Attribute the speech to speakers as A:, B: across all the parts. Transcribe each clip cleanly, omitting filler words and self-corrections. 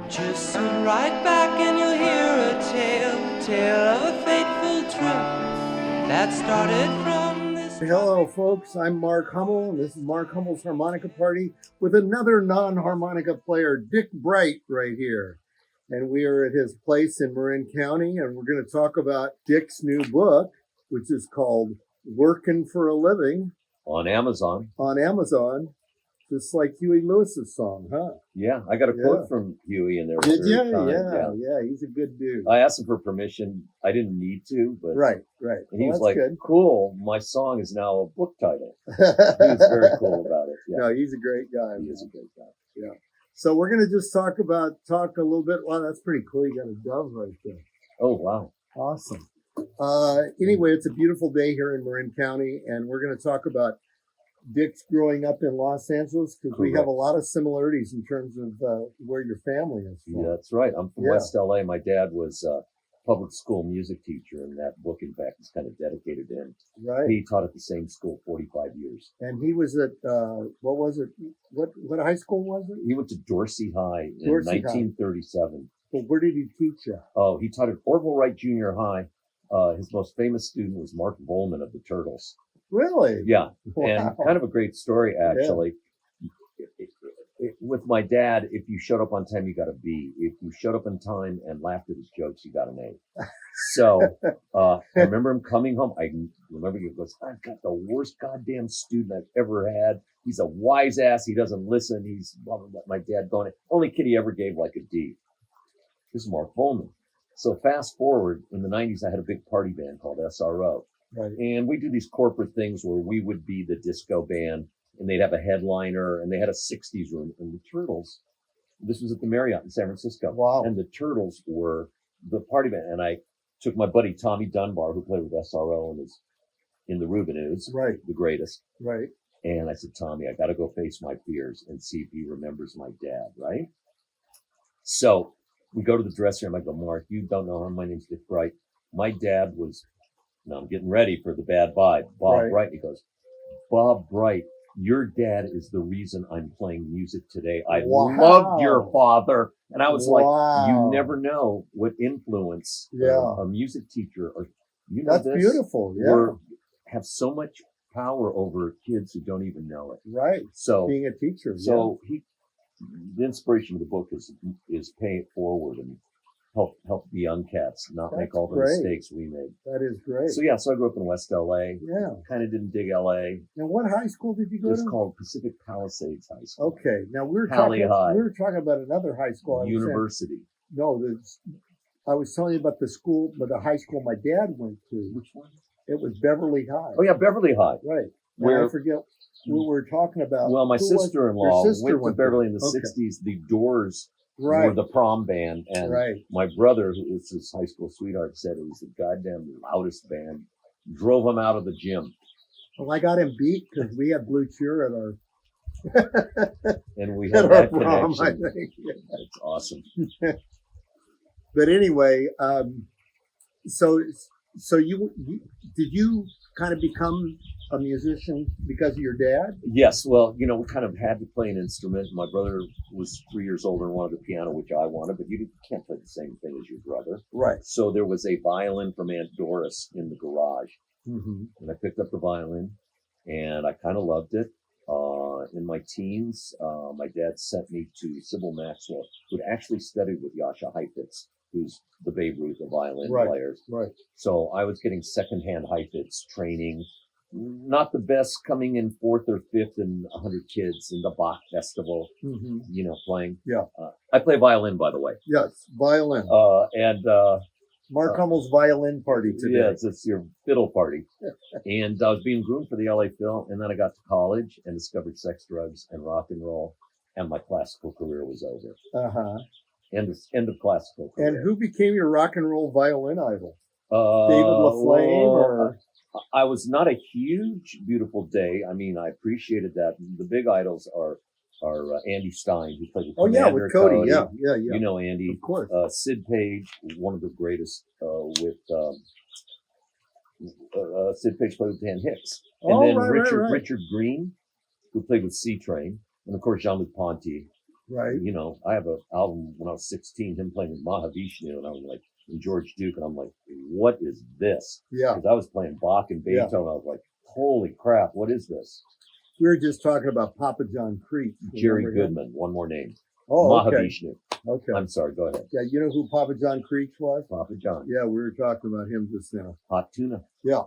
A: Just sit right back and you'll hear a tale of a fateful trip that started from this.
B: Hello, folks. I'm Mark Hummel, and this is Mark Hummel's Harmonica Party with another non-harmonica player, Dick Bright, right here. And we are at his place in Marin County, and we're going to talk about Dick's new book, which is called Working for a Living.
C: On Amazon.
B: On Amazon. Just like Huey Lewis's song, huh?
C: Yeah, I got a quote from Huey in there.
B: Did you? Yeah, he's a good dude.
C: I asked him for permission. I didn't need to, but
B: right.
C: And he was like,
B: good.
C: "Cool, my song is now a book title." He was very cool about it. Yeah.
B: No, he's a great guy.
C: He is a great guy.
B: Yeah. So we're gonna just talk a little bit. Wow, that's pretty cool. You got a dove right there.
C: Oh wow,
B: awesome. Anyway, it's a beautiful day here in Marin County, and we're gonna talk about Dick's growing up in Los Angeles because we have a lot of similarities in terms of where your family is from.
C: Yeah, that's right. I'm from West LA. My dad was a public school music teacher, and that book, in fact, is kind of dedicated to him.
B: Right.
C: He taught at the same school 45 years.
B: And he was at, what was it? What high school was it?
C: He went to Dorsey High in 1937.
B: Well, where did he teach at?
C: Oh, he taught at Orville Wright Junior High. His most famous student was Mark Volman of the Turtles.
B: Really?
C: Yeah.
B: Wow.
C: And kind of a great story, actually. Yeah. With my dad, if you showed up on time, you got a B. If you showed up on time and laughed at his jokes, you got an A. So I remember him coming home. I remember he goes, "I've got the worst goddamn student I've ever had. He's a wise ass. He doesn't listen. He's blah, blah, blah." My dad going, only kid he ever gave like a D. This is Mark Volman. So fast forward, in the 90s, I had a big party band called SRO.
B: Right.
C: And we do these corporate things where we would be the disco band, and they'd have a headliner, and they had a 60s room. And the Turtles, this was at the Marriott in San Francisco.
B: Wow.
C: And the Turtles were the party band. And I took my buddy Tommy Dunbar, who played with SRO and is in the Rubinoos,
B: right,
C: the greatest.
B: Right.
C: And I said, "Tommy, I got to go face my fears and see if he remembers my dad," right? So we go to the dressing room. I go, "Mark, you don't know him. My name's Dick Bright. My dad was," now I'm getting ready for the bad vibe, Bob Bright. He goes, "Bob Bright, your dad is the reason I'm playing music today. I loved your father." And I was like, you never know what influence a music teacher or, you know,
B: that's beautiful. Yeah.
C: Have so much power over kids who don't even know it.
B: Right.
C: So
B: being a teacher.
C: So the inspiration of the book is pay it forward and help the young cats not make all the mistakes we made.
B: That is great.
C: So so I grew up in West LA.
B: Yeah. Kind
C: of didn't dig LA.
B: And what high school did you go to?
C: It's called Pacific Palisades High School.
B: Okay. Now we were talking about another high school.
C: University.
B: I was telling you about the high school my dad went to.
C: Which one?
B: It was Beverly High.
C: Oh yeah, Beverly High.
B: Right. Where I forget what we were talking about.
C: Well, my sister-in-law went to Beverly in the 60s. The Doors were the prom band. And my brother, who was his high school sweetheart, said it was the goddamn loudest band. Drove him out of the gym.
B: Well, I got him beat because we had Blue Cheer at our
C: and we had that
B: prom,
C: connection.
B: I think.
C: That's awesome.
B: But anyway, so you did you kind of become a musician because of your dad?
C: Yes. Well, we kind of had to play an instrument. My brother was 3 years older and wanted the piano, which I wanted, but you can't play the same thing as your brother.
B: Right.
C: So there was a violin from Aunt Doris in the garage.
B: Mm-hmm.
C: And I picked up the violin and I kind of loved it. In my teens, my dad sent me to Sybil Maxwell, who'd actually studied with Jascha Heifetz, who's the Babe Ruth of violin players.
B: Right.
C: So I was getting secondhand Heifetz training. Not the best, coming in 4th or 5th in 100 kids in the Bach Festival, playing.
B: Yeah.
C: I play violin, by the way.
B: Yes, violin. Mark Hummel's violin party today.
C: Yes, it's your fiddle party. And I was being groomed for the LA Phil, and then I got to college and discovered sex, drugs, and rock and roll, and my classical career was over.
B: Uh-huh.
C: End of classical career.
B: And who became your rock and roll violin idol? David LaFlame or...
C: I was not a huge Beautiful Day. I mean, I appreciated that. The big idols are Andy Stein, who played with
B: with Cody. Yeah.
C: You know Andy.
B: Of course.
C: Sid Page, one of the greatest with Sid Page played with Dan Hicks. And then Richard Green, who played with C-Train. And of course, Jean-Luc Ponty.
B: Right.
C: You know, I have an album when I was 16, him playing with Mahavishnu, and I was like, and George Duke, and I'm like, what is this?
B: Yeah.
C: Because I was playing Bach and Beethoven. I was like, holy crap, what is this?
B: We were just talking about Papa John Creek.
C: Jerry
B: Remember him?
C: Goodman, one more name.
B: Oh, okay.
C: Mahavishnu.
B: Okay.
C: I'm sorry, go ahead.
B: Yeah, you know who Papa John Creek was?
C: Papa John.
B: Yeah, we were talking about him just now.
C: Hot tuna.
B: Yeah.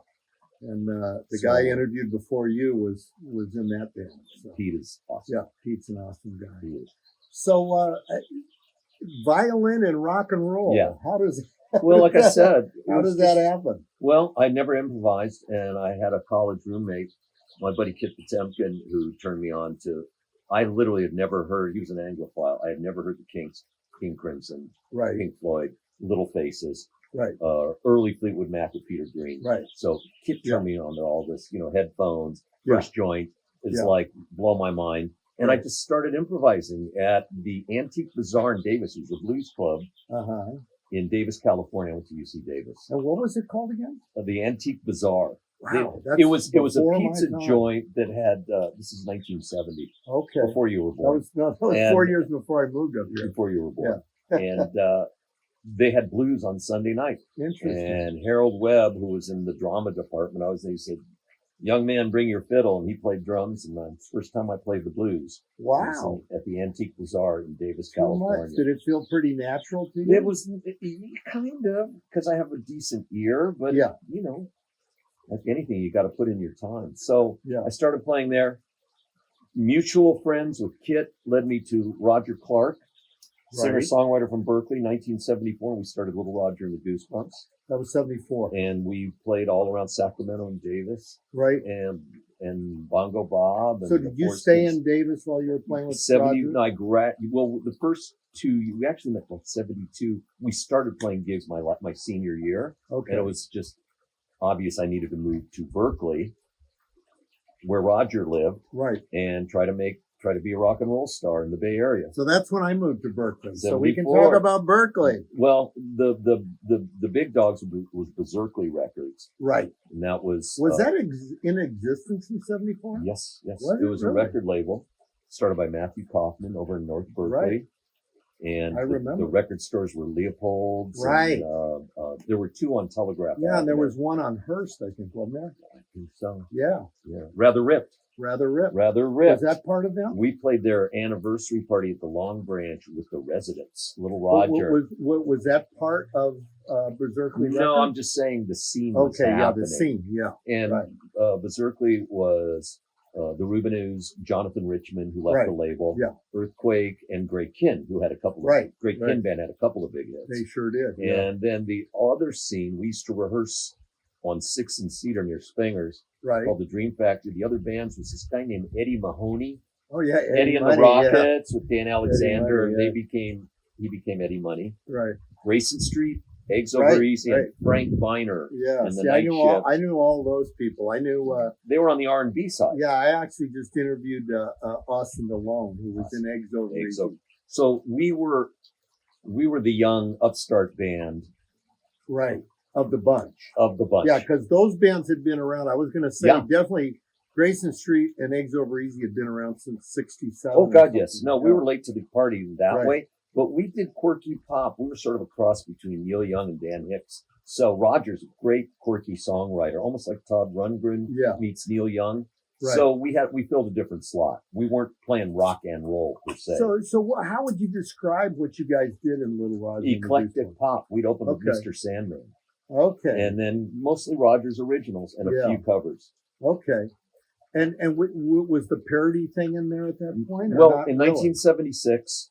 B: And the guy interviewed before you was in that band. So.
C: Pete is awesome.
B: Yeah, Pete's an awesome guy.
C: He is.
B: So violin and rock and roll.
C: Yeah.
B: How does
C: Well, like I said,
B: how does that happen?
C: Well, I never improvised, and I had a college roommate, my buddy Kit Potemkin, who turned me on to. I literally had never heard. He was an Anglophile. I had never heard the Kinks, King Crimson,
B: Right.
C: Pink Floyd, Little Faces,
B: Right.
C: early Fleetwood Mac with Peter Green.
B: Right.
C: So Kit turned me on to all this. You know, headphones,
B: Yeah.
C: first joint is
B: Yeah.
C: like blow my mind. And I
B: Right.
C: just started improvising at the Antique Bazaar in Davis. It was a blues club
B: Uh-huh.
C: in Davis, California. I went to UC Davis.
B: And what was it called again?
C: The Antique Bazaar.
B: Wow.
C: It was a
B: before my
C: pizza
B: time.
C: joint that had this is 1970,
B: Okay.
C: before you were
B: That
C: born.
B: was 4
C: And-
B: years before I moved up here.
C: Before you were born. And they had blues on Sunday night.
B: Interesting.
C: And Harold Webb, who was in the drama department, he said, young man, bring your fiddle. And he played drums. And the first time I played the blues.
B: Wow.
C: At the Antique Bazaar in Davis,
B: Too
C: California.
B: much. Did it feel pretty natural to you?
C: It was kind of, because I have a decent ear, but
B: Yeah.
C: you know, like anything, you got to put in your time. So
B: Yeah.
C: I started playing there. Mutual friends with Kit led me to Roger Clark, singer-songwriter from Berkeley, 1974. We started Little Roger and the Goosebumps.
B: That was 74.
C: And we played all around Sacramento and Davis
B: Right.
C: and Bongo Bob.
B: So
C: And
B: did
C: the
B: you
C: Four
B: stay
C: Seasons.
B: in Davis while you were playing with
C: 70,
B: Roger?
C: no, well, the first two, we actually met like 72. We started playing gigs my senior year.
B: Okay.
C: And it was just obvious I needed to move to Berkeley, where Roger lived,
B: Right.
C: and try to be a rock and roll star in the Bay Area.
B: So that's when I moved to Berkeley. So we can
C: 74.
B: talk about Berkeley.
C: Well, the big dogs was Berkeley Records,
B: Right.
C: and that was
B: that in existence in 74?
C: yes,
B: Was
C: it
B: it
C: was a
B: really?
C: record label started by Matthew Kaufman over in North Berkeley.
B: Right.
C: And
B: I remember.
C: the record stores were Leopold's.
B: Right.
C: And, there were two on Telegraph.
B: Yeah, and there
C: Avenue.
B: was one on Hearst, I think, wasn't there?
C: I think so.
B: Yeah.
C: Yeah. Rather Ripped.
B: Rather Ripped.
C: Rather Ripped.
B: Was that part of them?
C: We played their anniversary party at the Long Branch with the Residents, Little Roger.
B: Was that part of Berkeley?
C: No, I'm
B: Records?
C: just saying the scene was
B: Okay, yeah,
C: happening.
B: the scene, yeah.
C: And
B: Right.
C: Berkeley was the Rubinoos, Jonathan Richman, who left
B: Right.
C: the label,
B: Yeah.
C: Earthquake, and Greg Kinn, who had a couple of
B: Right,
C: Greg
B: right.
C: Kinn band had a couple of big hits.
B: They sure did. Yeah.
C: And then the other scene, we used to rehearse on 6th and Cedar near Spinger's,
B: Right.
C: called the Dream Factory. The other bands was this guy named Eddie Mahoney,
B: Oh, yeah.
C: Eddie and
B: Money,
C: the Rockets with Dan Alexander.
B: Money, yeah.
C: He became Eddie Money.
B: Yeah. Right.
C: Grayson Street, Eggs
B: Right,
C: Over Easy,
B: right.
C: and Frank Viner.
B: Yeah.
C: And the
B: See,
C: Night Shift.
B: I knew all those people. I knew,
C: They were on the R&B side.
B: yeah, I actually just interviewed Austin Delone, who was in Eggs Over
C: Eggs
B: Easy.
C: Over- So we were the young upstart band
B: Right. Of the bunch.
C: of the bunch.
B: Yeah, because those bands had been around. I was going to say
C: Yeah.
B: definitely Grayson Street and Eggs Over Easy had been around since 67.
C: Oh
B: or
C: God,
B: something.
C: yes. No, we
B: Yeah.
C: were late to the party that
B: Right.
C: way, but we did quirky pop. We were sort of a cross between Neil Young and Dan Hicks. So Roger's a great quirky songwriter, almost like Todd Rundgren
B: Yeah.
C: meets Neil Young.
B: Right.
C: So we filled a different slot. We weren't playing rock and roll per se.
B: So how would you describe what you guys did in Little Roger? and the
C: Eclectic
B: Goosebumps?
C: pop. We'd open with
B: Okay.
C: Mr. Sandman,
B: Okay.
C: and then mostly Roger's originals and a
B: Yeah.
C: few covers.
B: Okay. And was the parody thing in there at that point? or
C: Well,
B: not
C: in
B: really?
C: 1976,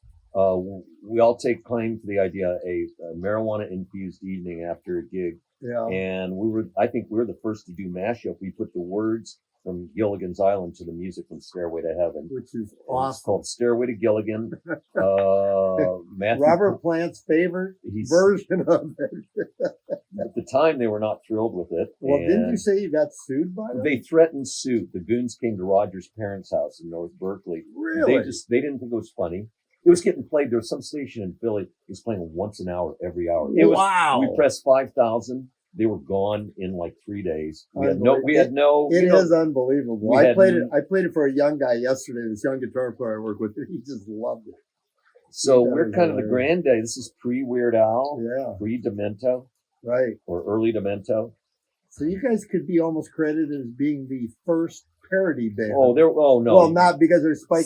C: we all take claim to the idea a marijuana infused evening after a gig.
B: Yeah.
C: And I think we were the first to do mashup. We put the words from Gilligan's Island to the music from Stairway to Heaven.
B: Which is
C: It's
B: awesome.
C: called Stairway to Gilligan. Matthew,
B: Robert Plant's favorite
C: he's-
B: version of it.
C: at the time, they were not thrilled with it.
B: Well, didn't you
C: and
B: say you got sued by them?
C: They threatened suit. The goons came to Roger's parents' house in North Berkeley.
B: Really?
C: They didn't think it was funny. It was getting played. There was some station in Philly that was playing once an hour, every hour. It was,
B: Wow.
C: We pressed 5,000. They were gone in like 3 days. We had no.
B: It is unbelievable.
C: we
B: I
C: had
B: played it for a young guy yesterday. This young guitar player I work with, he just loved it.
C: So
B: That
C: we're
B: is
C: kind of the
B: hilarious.
C: grande. This is pre-Weird Al,
B: Yeah,
C: pre-Demento,
B: right.
C: or early Demento.
B: So you guys could be almost credited as being the first parody band.
C: Oh, no.
B: Well, not because there's Spike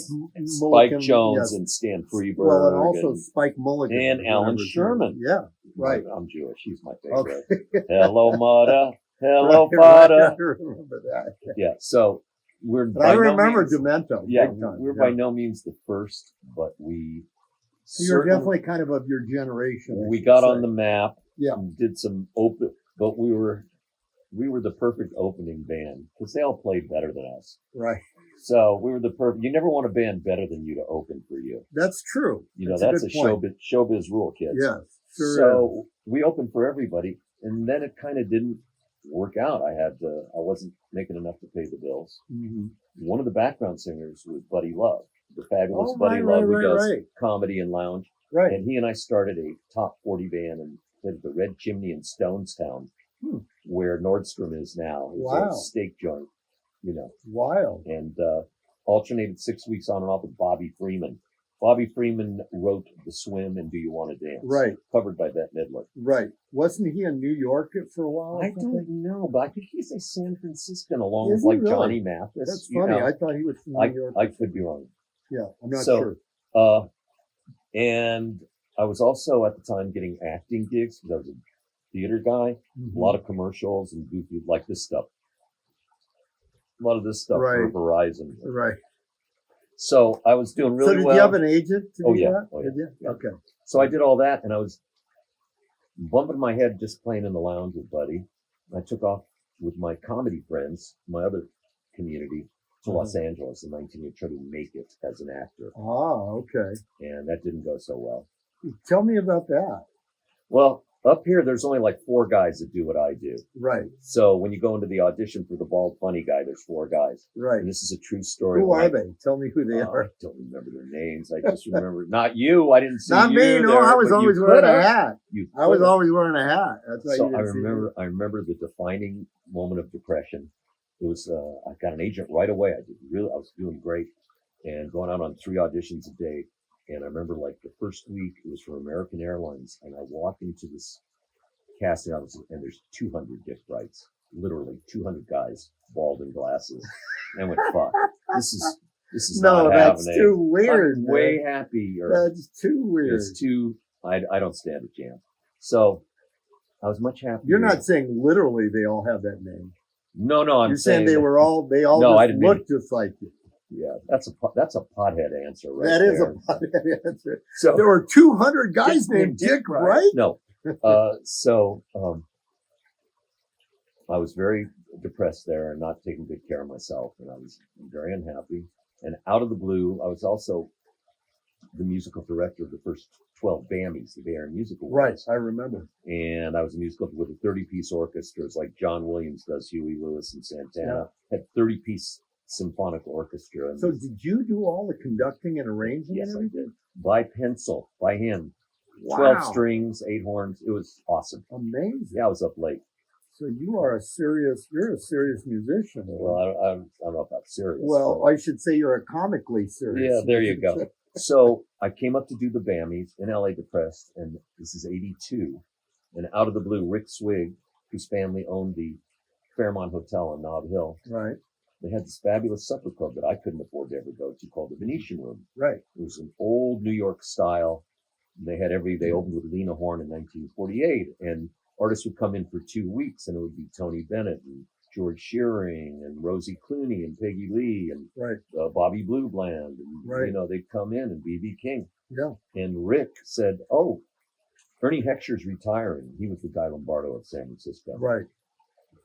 B: Mulligan,
C: Jones
B: yes.
C: and Stan Freberg.
B: Well, and also Spike Mulligan.
C: and Alan Sherman.
B: Yeah, right.
C: I'm Jewish. He's my favorite.
B: Okay.
C: Hello, Mother. Hello,
B: Right,
C: Father.
B: I remember that.
C: Yeah, so we're
B: But I remember
C: no means,
B: Demento.
C: yeah,
B: big time.
C: we're by no means the first, but we
B: You're definitely kind of your generation.
C: we got on the map.
B: Yeah.
C: And did some open, but we were the perfect opening band because they all played better than us.
B: Right.
C: So we were the perfect. You never want a band better than you to open for you.
B: That's true.
C: You know, that's a showbiz rule, kids.
B: Yes. Sure
C: So we opened for everybody, and then it kind of didn't work out. I wasn't making enough to pay the bills.
B: Mm-hmm.
C: One of the background singers was Buddy Love, the fabulous
B: Oh,
C: Buddy Love, who does
B: right.
C: comedy and lounge.
B: Right.
C: And he and I started a top 40 band and played at the Red Chimney in Stonestown, where Nordstrom is now. It's
B: Wow.
C: a steak joint, you know.
B: Wild.
C: And alternated 6 weeks on and off with Bobby Freeman. Bobby Freeman wrote The Swim and Do You Want to Dance?
B: Right.
C: Covered by Bette Midler.
B: Right. Wasn't he in New York for a while?
C: I don't know, but I think he's a San Franciscan along
B: Is
C: with
B: he
C: like
B: really?
C: Johnny Mathis.
B: That's
C: you
B: funny.
C: know.
B: I thought he was from New York.
C: I could be wrong.
B: Yeah, I'm not
C: So,
B: sure.
C: And I was also at the time getting acting gigs because I was a theater guy.
B: Mm-hmm.
C: A lot of commercials and goofy, like this stuff. A lot of this stuff for
B: Right.
C: Verizon.
B: Right.
C: So I was doing really
B: So did
C: well.
B: you have an agent to do that?
C: Oh, yeah.
B: Did you?
C: Yeah.
B: Okay.
C: So I did all that, and I was bumping my head just playing in the lounge with Buddy. I took off with my comedy friends, my other community, to Los Angeles in 19 years, trying to make it as an actor.
B: Ah, okay.
C: And that didn't go so well.
B: Tell me about that.
C: Well, up here, there's only like 4 guys that do what I do.
B: Right.
C: So when you go into the audition for the bald funny guy, there's 4 guys.
B: Right.
C: And this is a true story.
B: Who are they? Tell me who they are.
C: I don't remember their names. I just remember not you. I didn't see
B: Not
C: you.
B: me. No,
C: there,
B: I was
C: but
B: always
C: you
B: wearing
C: could've.
B: a hat.
C: You
B: I was
C: could've.
B: always wearing a hat. That's why
C: So
B: you
C: I
B: didn't see me.
C: remember the defining moment of depression. It was I got an agent right away. I was doing great and going out on 3 auditions a day. And I remember like the first week it was for American Airlines, and I walked into this casting office and there's 200 Dick Brights, literally 200 guys, bald and glasses. And I went, fuck, this is
B: No,
C: not
B: that's
C: happening.
B: too weird.
C: I'm way
B: man.
C: happy. Or
B: That's too weird.
C: it's too. I don't stand a chance. So I was much happier.
B: You're not saying literally they all have that name.
C: No, I'm
B: You're saying they
C: that-
B: all
C: No, I
B: just
C: didn't mean
B: look just like you.
C: Yeah, that's a pothead answer, right?
B: That is
C: there.
B: a pothead answer.
C: So
B: There were 200 guys named Dick, right?
C: No. I was very depressed there and not taking good care of myself, and I was very unhappy. And out of the blue, I was also the musical director of the first 12 BAMIs, the Bay Area Musical Awards.
B: Right, I remember.
C: And I was a musical with a 30-piece orchestras like John Williams does, Huey Lewis and Santana. Had 30-piece symphonic orchestra. And
B: So did you do all the conducting and arranging?
C: yes,
B: and
C: I
B: everything?
C: did. By pencil, by hand.
B: Wow.
C: 12 strings, 8 horns. It was awesome.
B: Amazing.
C: Yeah, I was up late.
B: So you're a serious musician.
C: Well, I don't know about serious.
B: Well,
C: but-
B: I should say you're a comically serious.
C: yeah, there you go. So I came up to do the BAMIs in LA depressed, and this is 82. And out of the blue, Rick Swig, whose family owned the Fairmont Hotel in Nob Hill,
B: Right,
C: they had this fabulous supper club that I couldn't afford to ever go to called the Venetian Room.
B: right.
C: It was an old New York style. They opened with Lena Horne in 1948, and artists would come in for 2 weeks, and it would be Tony Bennett and George Shearing and Rosie Clooney and Peggy Lee and
B: Right.
C: Bobby Blue Bland. And,
B: Right.
C: they'd come in and B.B. King.
B: Yeah.
C: And Rick said, oh, Ernie Heckscher's retiring. He was the Guy Lombardo of San Francisco.
B: Right.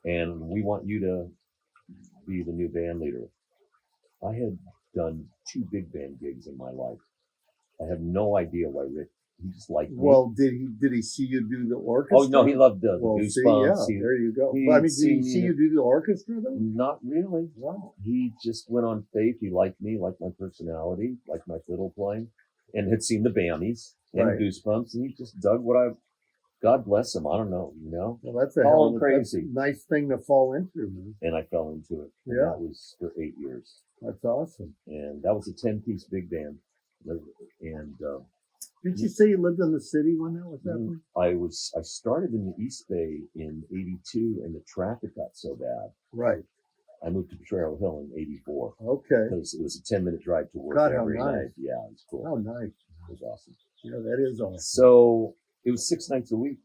C: And we want you to be the new band leader. I had done 2 big band gigs in my life. I have no idea why Rick, he just liked me.
B: Well, did he see you do the orchestra?
C: Oh, no, he loved the
B: Well,
C: Goosebumps.
B: see, yeah, there you go.
C: he
B: But, I mean,
C: had
B: did he
C: seen
B: see
C: me-
B: you do the orchestra though?
C: Not really.
B: Wow.
C: He just went on faith. He liked me, liked my personality, liked my fiddle playing, and had seen the BAMIs and
B: Right.
C: Goosebumps, and he just dug what God bless him. I don't know,
B: Well, that's a
C: All
B: hell of a
C: crazy.
B: that's a nice thing to fall into, man.
C: And I fell into it. And
B: Yeah.
C: that was for 8 years.
B: That's awesome.
C: And that was a 10-piece big band. And
B: Did you say you lived in the city when that was happening?
C: I started in the East Bay in 82 and the traffic got so bad.
B: Right.
C: I moved to Potrero Hill in 84.
B: Okay.
C: Because it was a 10-minute drive to work
B: God, how
C: every
B: nice.
C: night. Yeah, it was cool.
B: Oh, nice.
C: It was awesome.
B: Yeah, that is awesome.
C: So it was 6 nights a week.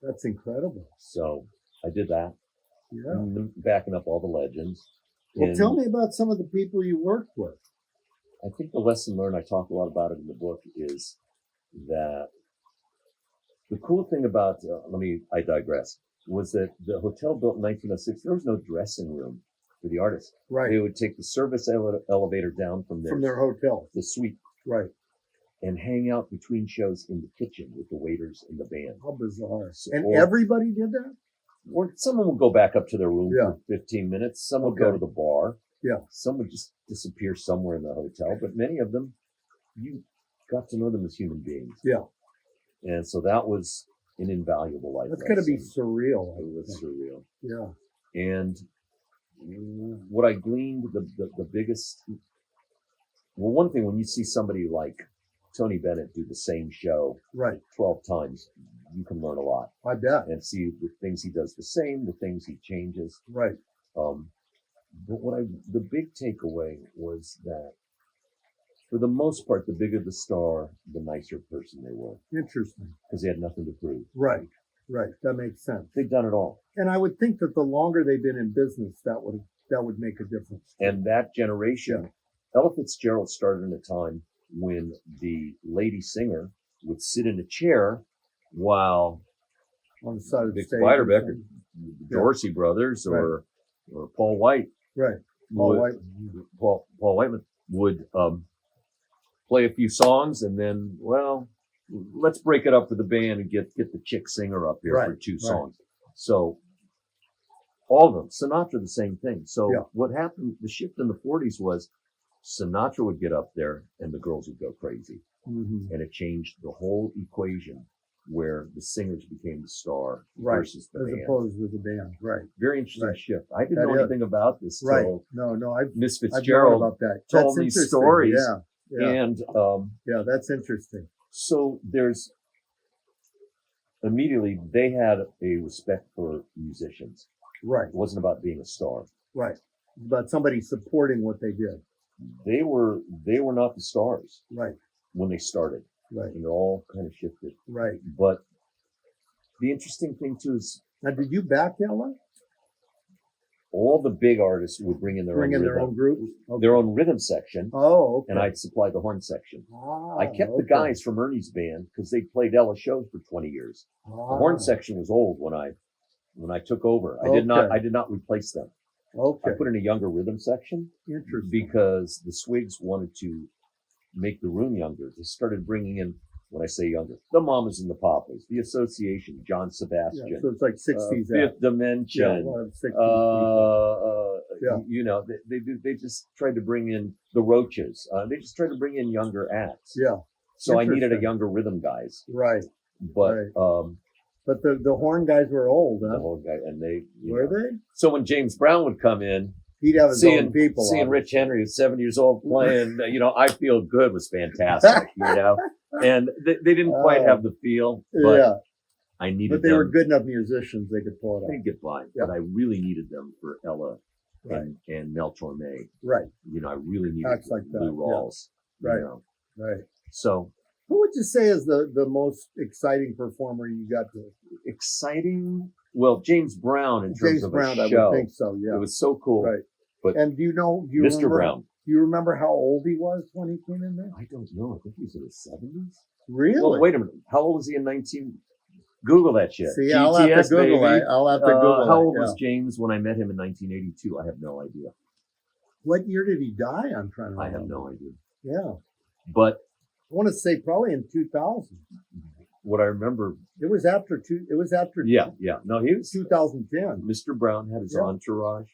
B: That's incredible.
C: So I did that.
B: Yeah.
C: Backing up all the legends.
B: Well, tell me about some of the people you worked with.
C: I think the lesson learned, I talk a lot about it in the book, is that the cool thing about, I digress, was that the hotel built in 1906, there was no dressing room for the artists.
B: Right.
C: They would take the service elevator down from
B: their hotel,
C: the suite.
B: Right.
C: And hang out between shows in the kitchen with the waiters and the band.
B: How bizarre. And everybody did that?
C: Or someone would go back up to their room
B: Yeah.
C: for 15 minutes. Some would go to the bar.
B: Yeah.
C: Some would just disappear somewhere in the hotel. But many of them, you got to know them as human beings.
B: Yeah.
C: And so that was an invaluable life
B: That's
C: lesson.
B: going to be surreal.
C: It was surreal.
B: Yeah.
C: And what I gleaned, the biggest, well, one thing, when you see somebody like Tony Bennett do the same show
B: right
C: 12 times, you can learn a lot.
B: I bet.
C: And see the things he does the same, the things he changes.
B: Right.
C: But the big takeaway was that for the most part, the bigger the star, the nicer person they were.
B: Interesting.
C: Because they had nothing to prove.
B: Right. Right. That makes sense.
C: They've done it all.
B: And I would think that the longer they've been in business, that would make a difference.
C: And that generation, Ella Fitzgerald started in a time when the lady singer would sit in a chair while
B: on the side of the
C: Vic
B: stage,
C: Beiderbecke, or the Dorsey brothers, or Paul White, Paul Whiteman would play a few songs, and then, well, let's break it up for the band and get the chick singer up here for 2 songs. So all of them, Sinatra, the same thing. So what happened? The shift in the 40s was Sinatra would get up there and the girls would go crazy.
B: Mm-hmm.
C: And it changed the whole equation where the singers became the star versus the band.
B: As opposed to the band. Right.
C: Very interesting shift. I didn't know anything about this.
B: Right.
C: Till
B: No,
C: Miss Fitzgerald
B: about that.
C: told me stories.
B: Yeah.
C: And
B: that's interesting.
C: So there's immediately they had a respect for musicians.
B: Right.
C: It wasn't about being a star.
B: Right. But somebody supporting what they did.
C: They were not the stars.
B: Right.
C: When they started.
B: Right.
C: And it all kind of shifted.
B: Right.
C: But the interesting thing too is,
B: now, did you back Ella?
C: All the big artists would bring in their own
B: group,
C: their own rhythm section.
B: Oh, okay.
C: And I'd supply the horn section. I kept the
B: okay.
C: guys from Ernie's band because they played Ella shows for 20 years. The horn section was old when I took over. I did not replace them.
B: Okay.
C: I put in a younger rhythm section.
B: Interesting.
C: Because the Swigs wanted to make the room younger. They started bringing in, when I say younger, the Mamas and the Papas, the Association, John Sebastian.
B: Yeah, so it's like 60s.
C: Fifth Dimension. You know, they just tried to bring in the Roaches. They just tried to bring in younger acts.
B: Yeah.
C: So I needed a younger rhythm guys.
B: Right.
C: But
B: but the horn guys were old, huh?
C: The horn guy, and they
B: were they?
C: So when James Brown would come in,
B: he'd have his own people.
C: Seeing Rich Henry, who's 7 years old, playing, I Feel Good was fantastic, And they didn't quite have the feel, but I needed them.
B: But they were good enough musicians, they could pull it off.
C: They'd get by, but I really needed them for Ella and Mel Torme.
B: Right.
C: I really needed
B: like
C: Lou Rawls.
B: Right. Right.
C: So
B: who would you say is the most exciting performer you got to?
C: Exciting? Well, James Brown in terms of a show.
B: I would think so, yeah.
C: It was so cool.
B: Right.
C: But
B: and do you
C: Mr. Brown.
B: Do you remember how old he was when he came in there?
C: I don't know. I think he was in his 70s.
B: Really?
C: Well, wait a minute. How old was he in 19? Google that shit.
B: See, I'll have to Google it.
C: How old was James when I met him in 1982? I have no idea.
B: What year did he die? I'm trying to remember.
C: I have no idea.
B: Yeah.
C: But
B: I want to say probably in 2000.
C: What I remember.
B: It was after.
C: Yeah. No, he was
B: 2010.
C: Mr. Brown had his entourage,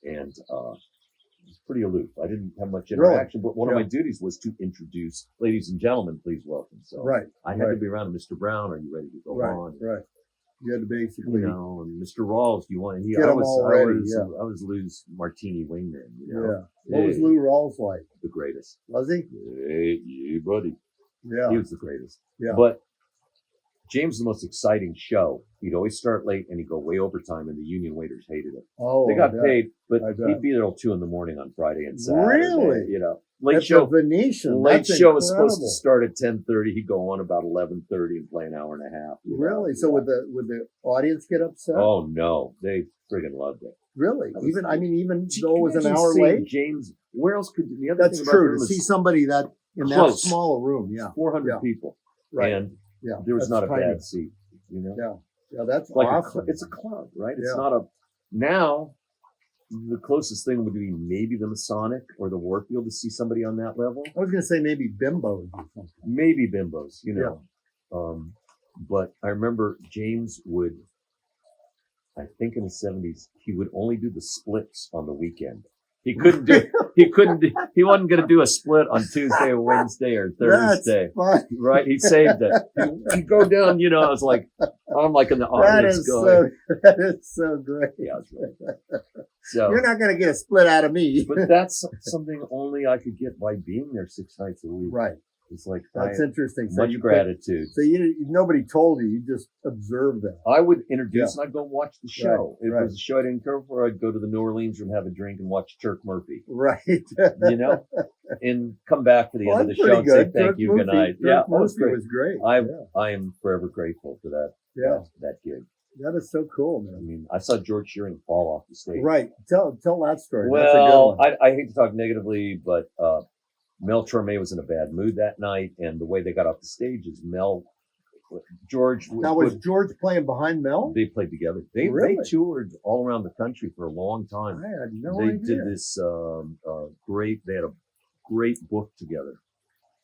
C: and he was pretty aloof. I didn't have much interaction, but one of my duties was to introduce, ladies and gentlemen, please welcome. So I had to be around Mr. Brown. Are you ready to go on?
B: Right. You had to basically,
C: and Mr. Rawls, do you want?
B: I
C: was Lou's martini wingman.
B: Yeah. What was Lou Rawls like?
C: The greatest.
B: Was he?
C: Hey, buddy.
B: Yeah.
C: He was the greatest.
B: Yeah.
C: But James was the most exciting show. He'd always start late and he'd go way overtime, and the union waiters hated it.
B: Oh,
C: They got
B: I bet.
C: paid, but
B: I bet.
C: he'd be there till 2 a.m. on Friday and Saturday.
B: Really?
C: You know, late
B: At
C: show.
B: the Venetian.
C: Late
B: That's
C: show was supposed to
B: incredible.
C: start at 10:30. He'd go on about 11:30 and play an hour and a half. You know?
B: Really? So would the audience get upset?
C: Oh no, they friggin' loved it.
B: Really?
C: That was
B: Even
C: cool.
B: even
C: Gee,
B: though it was an
C: imagine
B: hour
C: seeing
B: late?
C: James, where else could the other
B: That's
C: thing about
B: true.
C: him
B: To
C: was
B: see somebody that in that
C: close.
B: small a room, yeah.
C: 400
B: Yeah.
C: people,
B: Right.
C: and
B: Yeah.
C: there was
B: That's
C: not a
B: tiny.
C: bad seat. You know,
B: Yeah. Yeah, that's
C: it's like
B: awesome.
C: it's a club, right? It's
B: Yeah.
C: not a. Now, the closest thing would be maybe the Masonic or the Warfield to see somebody on that level.
B: I was going to say maybe bimbos or something.
C: Maybe Bimbos, you know. But I remember James would, I think in the 70s, he would only do the splits on the weekend. He couldn't do, he wasn't going to do a split on Tuesday or Wednesday or Thursday.
B: That's fun.
C: Right? He saved it. He'd go down, you know, I was like, I'm like in the
B: That
C: audience
B: is
C: going.
B: that is so great.
C: Yeah, that's right. So,
B: You're not going to get a split out of me.
C: but that's something only I could get by being there 6 nights a week.
B: Right.
C: It's like,
B: That's interesting. So
C: much
B: you
C: gratitude.
B: So nobody told you. You just observed that.
C: I would introduce and I'd go watch the show.
B: Right,
C: If it was a show I didn't care for, I'd go to the New Orleans room, have a drink, and watch Turk Murphy.
B: Right.
C: You know, and come back for the end of the
B: that's
C: show and
B: pretty
C: say
B: good.
C: thank
B: Turk
C: you,
B: Murphy-
C: good night.
B: Turk
C: Yeah, it was
B: Murphy
C: great.
B: was great.
C: I am forever grateful for that.
B: Yeah.
C: That gig.
B: That is so cool,
C: I
B: man.
C: mean, I saw George Shearing fall off the stage.
B: Right. Tell that story. That's a good
C: Well,
B: one.
C: I hate to talk negatively, but Mel Torme was in a bad mood that night, and the way they got off the stage is George.
B: Now, was George playing behind Mel?
C: They played together. They toured all around the country for a long time.
B: I had no
C: They
B: idea.
C: did this they had a great book together.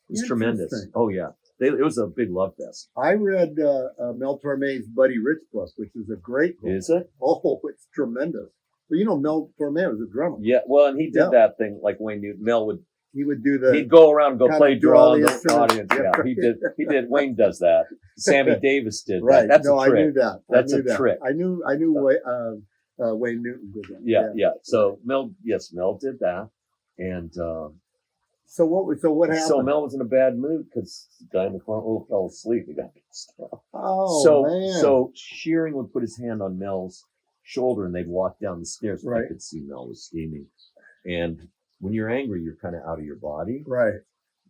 C: It was tremendous.
B: Interesting.
C: Oh yeah. It was a big love fest.
B: I read Mel Torme's Buddy Rich book, which is a great book.
C: Is it?
B: Oh, it's tremendous. But you know, Mel Torme was a drummer.
C: Yeah. Well, and he did
B: Yeah.
C: that thing like Wayne Newton. Mel would,
B: He would do the.
C: he'd go around and go
B: kind
C: play
B: of do all
C: drum
B: the
C: the
B: instruments.
C: audience.
B: Yeah,
C: Yeah, he did. Wayne does that. Sammy Davis did
B: Right.
C: that. That's
B: no,
C: a trick.
B: I knew that.
C: That's
B: I knew
C: a
B: that.
C: trick.
B: I knew Wayne Newton did that.
C: Yeah. So Mel did that. And
B: So what happened?
C: so Mel was in a bad mood because the guy in the front row fell asleep. He got pissed off.
B: Oh, man.
C: So Shearing would put his hand on Mel's shoulder and they'd walk down the stairs.
B: Right.
C: I could see Mel was steaming. And when you're angry, you're kind of out of your body
B: Right.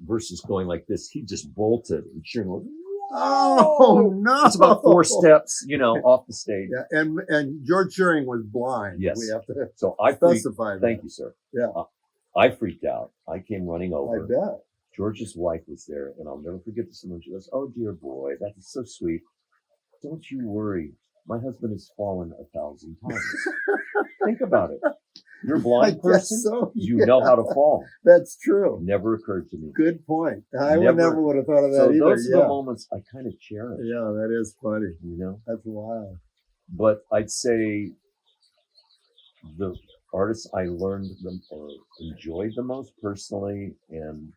C: versus going like this. He just bolted and Shearing was,
B: Oh no!
C: it's about 4 steps, off the stage.
B: Yeah, and George Shearing was blind.
C: Yes.
B: We have to
C: So I freaked,
B: specify that.
C: thank you, sir.
B: Yeah.
C: I freaked out. I came running
B: I
C: over.
B: bet.
C: George's wife was there, and I'll never forget this moment. She goes, "Oh, dear boy, that is so sweet. Don't you worry. My husband has fallen 1,000 times. Think about it. You're a
B: I
C: blind
B: guess
C: person.
B: so,
C: You
B: yeah.
C: know how to fall.
B: That's true.
C: Never occurred to me.
B: Good point. I
C: Never-
B: never would have thought of that
C: So
B: either.
C: those are
B: Yeah.
C: the moments I kind of cherish,
B: Yeah, that is funny. That's wild.
C: But I'd say the artists I learned them or enjoyed the most personally and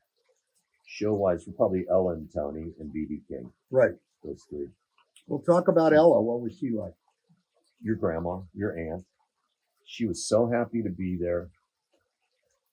C: show-wise were probably Ella and Tony and B.B. King.
B: Right.
C: Those three.
B: We'll talk about Ella. What was she like?
C: Your grandma, your aunt. She was so happy to be there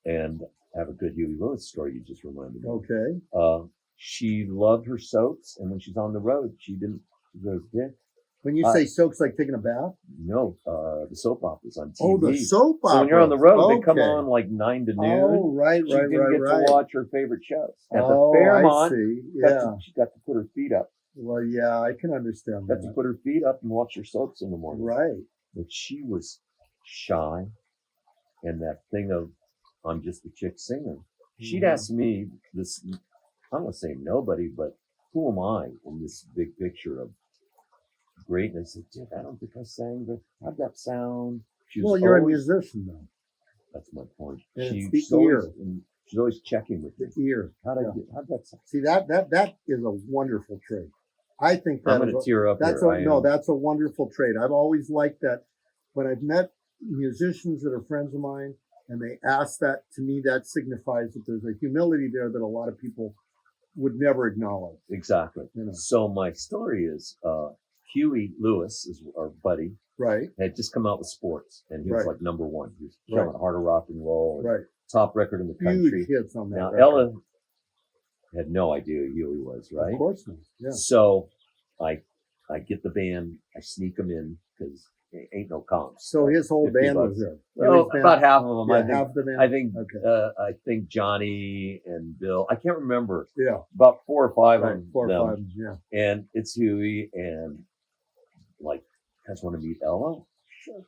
C: and have a good Huey Lewis story you just reminded me.
B: Okay.
C: She loved her soaps, and when she's on the road, she goes, Dick,
B: When you say soaps, like taking a bath?
C: no, the soap operas on TV.
B: Oh, the soap opera.
C: So when you're on the road, they come
B: Okay.
C: on like 9 to noon.
B: Oh, right,
C: She
B: right,
C: didn't
B: right,
C: get
B: right.
C: to watch her favorite shows. At
B: Oh,
C: the Fairmont,
B: I see. Yeah.
C: she got to put her feet up.
B: Well, yeah, I can understand
C: Got to
B: that.
C: put her feet up and watch her soaps in the morning.
B: Right.
C: But she was shy, and that thing of I'm just a chick singer. She'd
B: Mhm.
C: ask me this. I'm gonna say nobody, but who am I in this big picture of greatness? I said, Dick, I don't think I sang, but how'd that sound? She was
B: Well, you're
C: always-
B: a musician, though.
C: That's my point.
B: And it's
C: She's
B: the ear.
C: always checking with me.
B: The ear.
C: How'd that sound?
B: See, that is a wonderful trait. I think
C: I'm
B: that
C: gonna tear up
B: that's
C: here.
B: that's a wonderful trait. I've always liked that. When I've met musicians that are friends of mine and they ask that, to me, that signifies that there's a humility there that a lot of people would never acknowledge.
C: Exactly.
B: You know.
C: So my story is Huey Lewis is our buddy.
B: Right,
C: Had just come out with Sports, and he was
B: Right.
C: like number one. He was killing
B: Right.
C: Heart of Rock and Roll, and
B: right.
C: top record in the country.
B: Huge hits on that
C: Now
B: record.
C: Ella had no idea who Huey was, right?
B: Of course not. Yeah.
C: So I get the band, I sneak them in because ain't no comps.
B: So his whole
C: 50
B: band
C: bucks.
B: was there.
C: Well, about half of them.
B: Yeah, half the band.
C: I think Johnny and Bill. I can't remember.
B: Yeah.
C: About 4 or 5
B: Right,
C: of them.
B: 4 or 5. Yeah.
C: And it's Huey and like, you guys want to meet Ella? Sure.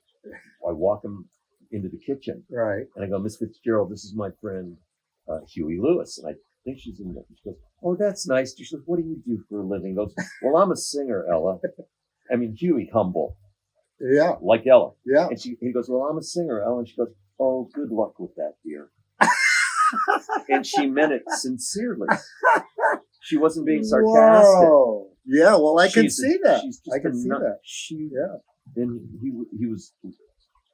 C: I walk him into the kitchen.
B: Right.
C: And I go, Miss Fitzgerald, this is my friend Huey Lewis. And I think she's in there. She goes, oh, that's nice. She goes, what do you do for a living? He goes, well, I'm a singer, Ella. I mean, Huey humble.
B: Yeah.
C: Like Ella.
B: Yeah.
C: And he goes, well, I'm a singer, Ella. And she goes, oh, good luck with that, dear. And she meant it sincerely. She wasn't being sarcastic.
B: Whoa. Yeah, well, I can see that. I can see that.
C: And he was,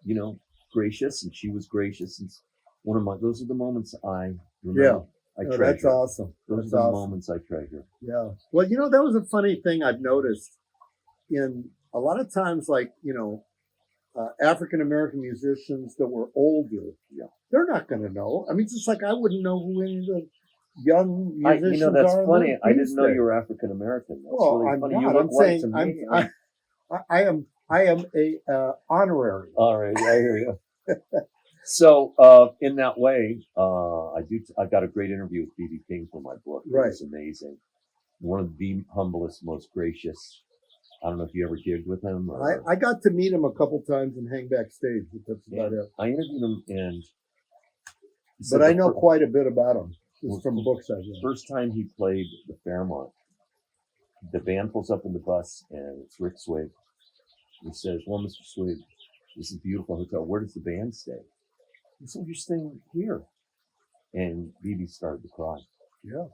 C: you know, gracious, and she was gracious. And those are the moments I remember.
B: Yeah.
C: I
B: Oh,
C: treasure.
B: that's awesome.
C: Those
B: That's
C: are the
B: awesome.
C: moments I treasure.
B: Yeah. Well, you know, that was a funny thing I've noticed in a lot of times, like, you know, African-American musicians that were older.
C: Yeah.
B: They're not going to know. I mean, just like I wouldn't know who any of the young musicians
C: you know, that's
B: are.
C: funny. I didn't
B: these
C: know
B: days.
C: you were African-American. That's
B: Well,
C: really
B: I'm
C: funny.
B: not.
C: You look
B: I'm
C: white
B: saying
C: to me.
B: I am a honorary.
C: All right, I hear you. So, in that way, I got a great interview with B.B. King for my book. It
B: Right.
C: was amazing. One of the humblest, most gracious. I don't know if you ever gigged with him. Or,
B: I got to meet him a couple times and hang backstage, but that's about it.
C: I interviewed him, and
B: But I know quite a bit about him just from books I've read.
C: First time he played the Fairmont, the band pulls up in the bus, and it's Rick Swig. He says, well, Mr. Swig, this is a beautiful hotel. Where does the band stay? He said, you're staying here. And BB started to cry.
B: Yeah.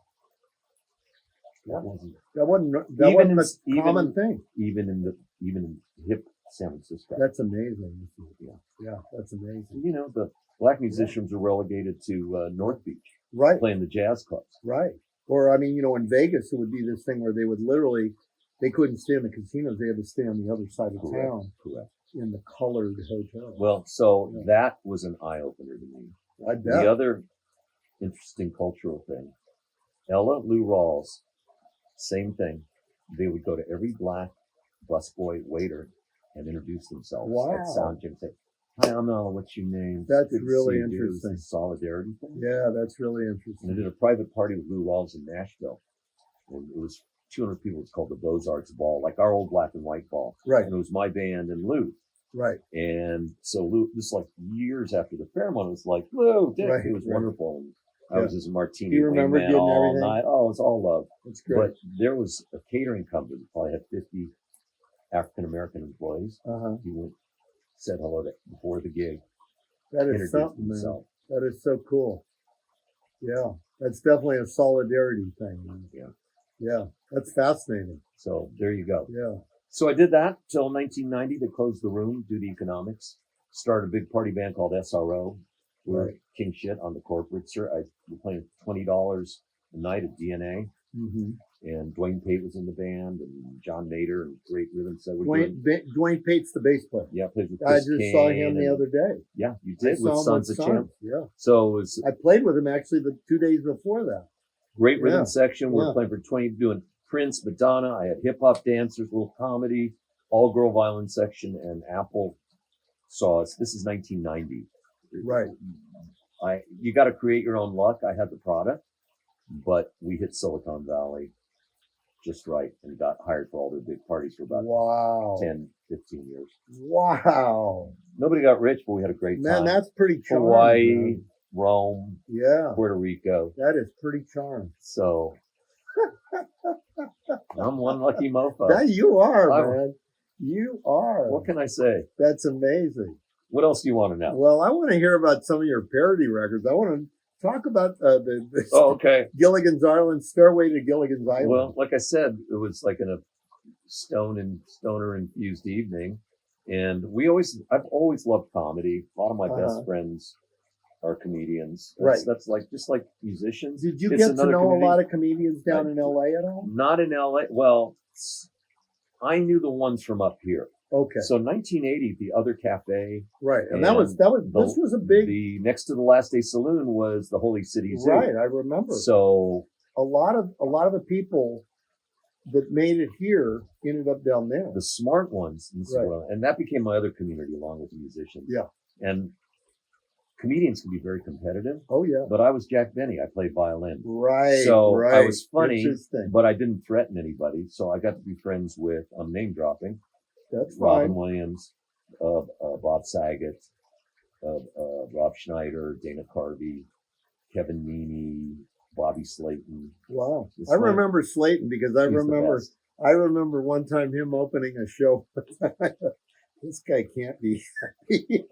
C: That wasn't
B: a common thing.
C: Even in hip San Francisco.
B: That's amazing.
C: Yeah.
B: Yeah, that's amazing.
C: You know, the black musicians are relegated to North Beach.
B: Right.
C: Playing the jazz clubs.
B: Right. Or, I mean, you know, in Vegas, it would be this thing where they would literally, they couldn't stay in the casinos. They had to stay on the other side of town.
C: Correct.
B: In the colored hotel.
C: Well, so that was an eye-opener to me.
B: I bet.
C: The other interesting cultural thing, Ella, Lou Rawls, same thing. They would go to every black busboy waiter and introduce themselves at sound check and say, hi, I'm Ella, what's your name?
B: That's
C: Good to
B: really
C: see you."
B: interesting.
C: It was a solidarity thing.
B: Yeah, that's really interesting.
C: And I did a private party with Lou Rawls in Nashville. And it was 200 people. It's called the Beaux-Arts Ball, like our old black and white ball.
B: Right.
C: And it was my band and Lou.
B: Right.
C: And so Lou, this like years after the Fairmont, it was like, Lou, Dick,
B: Right,
C: it was
B: right.
C: wonderful. And I was his martini
B: You remember
C: wingman
B: getting
C: all
B: everything?
C: night. Oh, it was all love.
B: That's great.
C: But there was a catering company, probably had 50 African-American employees.
B: Uh-huh.
C: He went, said hello to before the gig.
B: That is
C: introduced
B: something, man.
C: himself.
B: That is so cool. Yeah. That's definitely a solidarity thing. Man.
C: Yeah.
B: Yeah. That's fascinating.
C: So there you go.
B: Yeah.
C: So I did that till 1990. They closed the room due to economics. Started a big party band called SRO. We were king shit on the corporate. We were playing $20 a night at DNA.
B: Mm-hmm.
C: And Dwayne Pate was in the band, and John Nader, and great rhythm. So
B: Dwayne Pate's the bass player.
C: Yeah, played with
B: I
C: Chris
B: just
C: Kane
B: saw him the other day.
C: Yeah, you did
B: I
C: with
B: saw him
C: Sons of Champ.
B: Yeah.
C: So it was
B: I played with him actually the 2 days before that.
C: great rhythm section. We were
B: Yeah.
C: playing for 20, doing Prince, Madonna. I had hip hop dancers, little comedy, all girl violin section, and Apple saw us. This is 1990.
B: Right.
C: You got to create your own luck. I had the product, but we hit Silicon Valley just right and got hired for all their big parties for about 10, 15 years.
B: Wow.
C: Nobody got rich, but we had a great time.
B: Man, that's pretty charming.
C: Hawaii,
B: man.
C: Rome,
B: Yeah.
C: Puerto Rico.
B: That is pretty charming.
C: So I'm one lucky mofo.
B: Yeah, you are,
C: I-
B: man. You are.
C: What can I say?
B: That's amazing.
C: What else do you want to know?
B: Well, I want to hear about some of your parody records. I want to talk about the
C: Oh, okay.
B: Gilligan's Island, Stairway to Gilligan's Island.
C: Well, like I said, it was like in a stoner infused evening. And I've always loved comedy. A lot of my best friends are comedians. That's like, just like musicians.
B: Did you
C: It's
B: get to
C: another
B: know
C: community.
B: a lot of comedians down in LA at all?
C: Not in LA. Well, I knew the ones from up here.
B: Okay.
C: So 1980, the Other Cafe.
B: Right. And this was a big.
C: The next to the Last Day Saloon was the Holy City's Zoo.
B: Right. I remember.
C: So
B: a lot of the people that made it here ended up down there.
C: The smart ones,
B: Right.
C: and that became my other community along with the musicians.
B: Yeah.
C: And comedians can be very competitive.
B: Oh yeah.
C: But I was Jack Benny. I played violin.
B: Right.
C: So
B: right.
C: I was funny,
B: Interesting.
C: but I didn't threaten anybody. So I got to be friends with, I'm name dropping,
B: That's
C: Robin
B: fine.
C: Williams, Bob Saget, Rob Schneider, Dana Carvey, Kevin Meaney, Bobby Slayton.
B: Wow.
C: It's
B: I
C: fun.
B: remember Slayton because I
C: He's the
B: remember
C: best.
B: one time him opening a show. This guy can't be happy.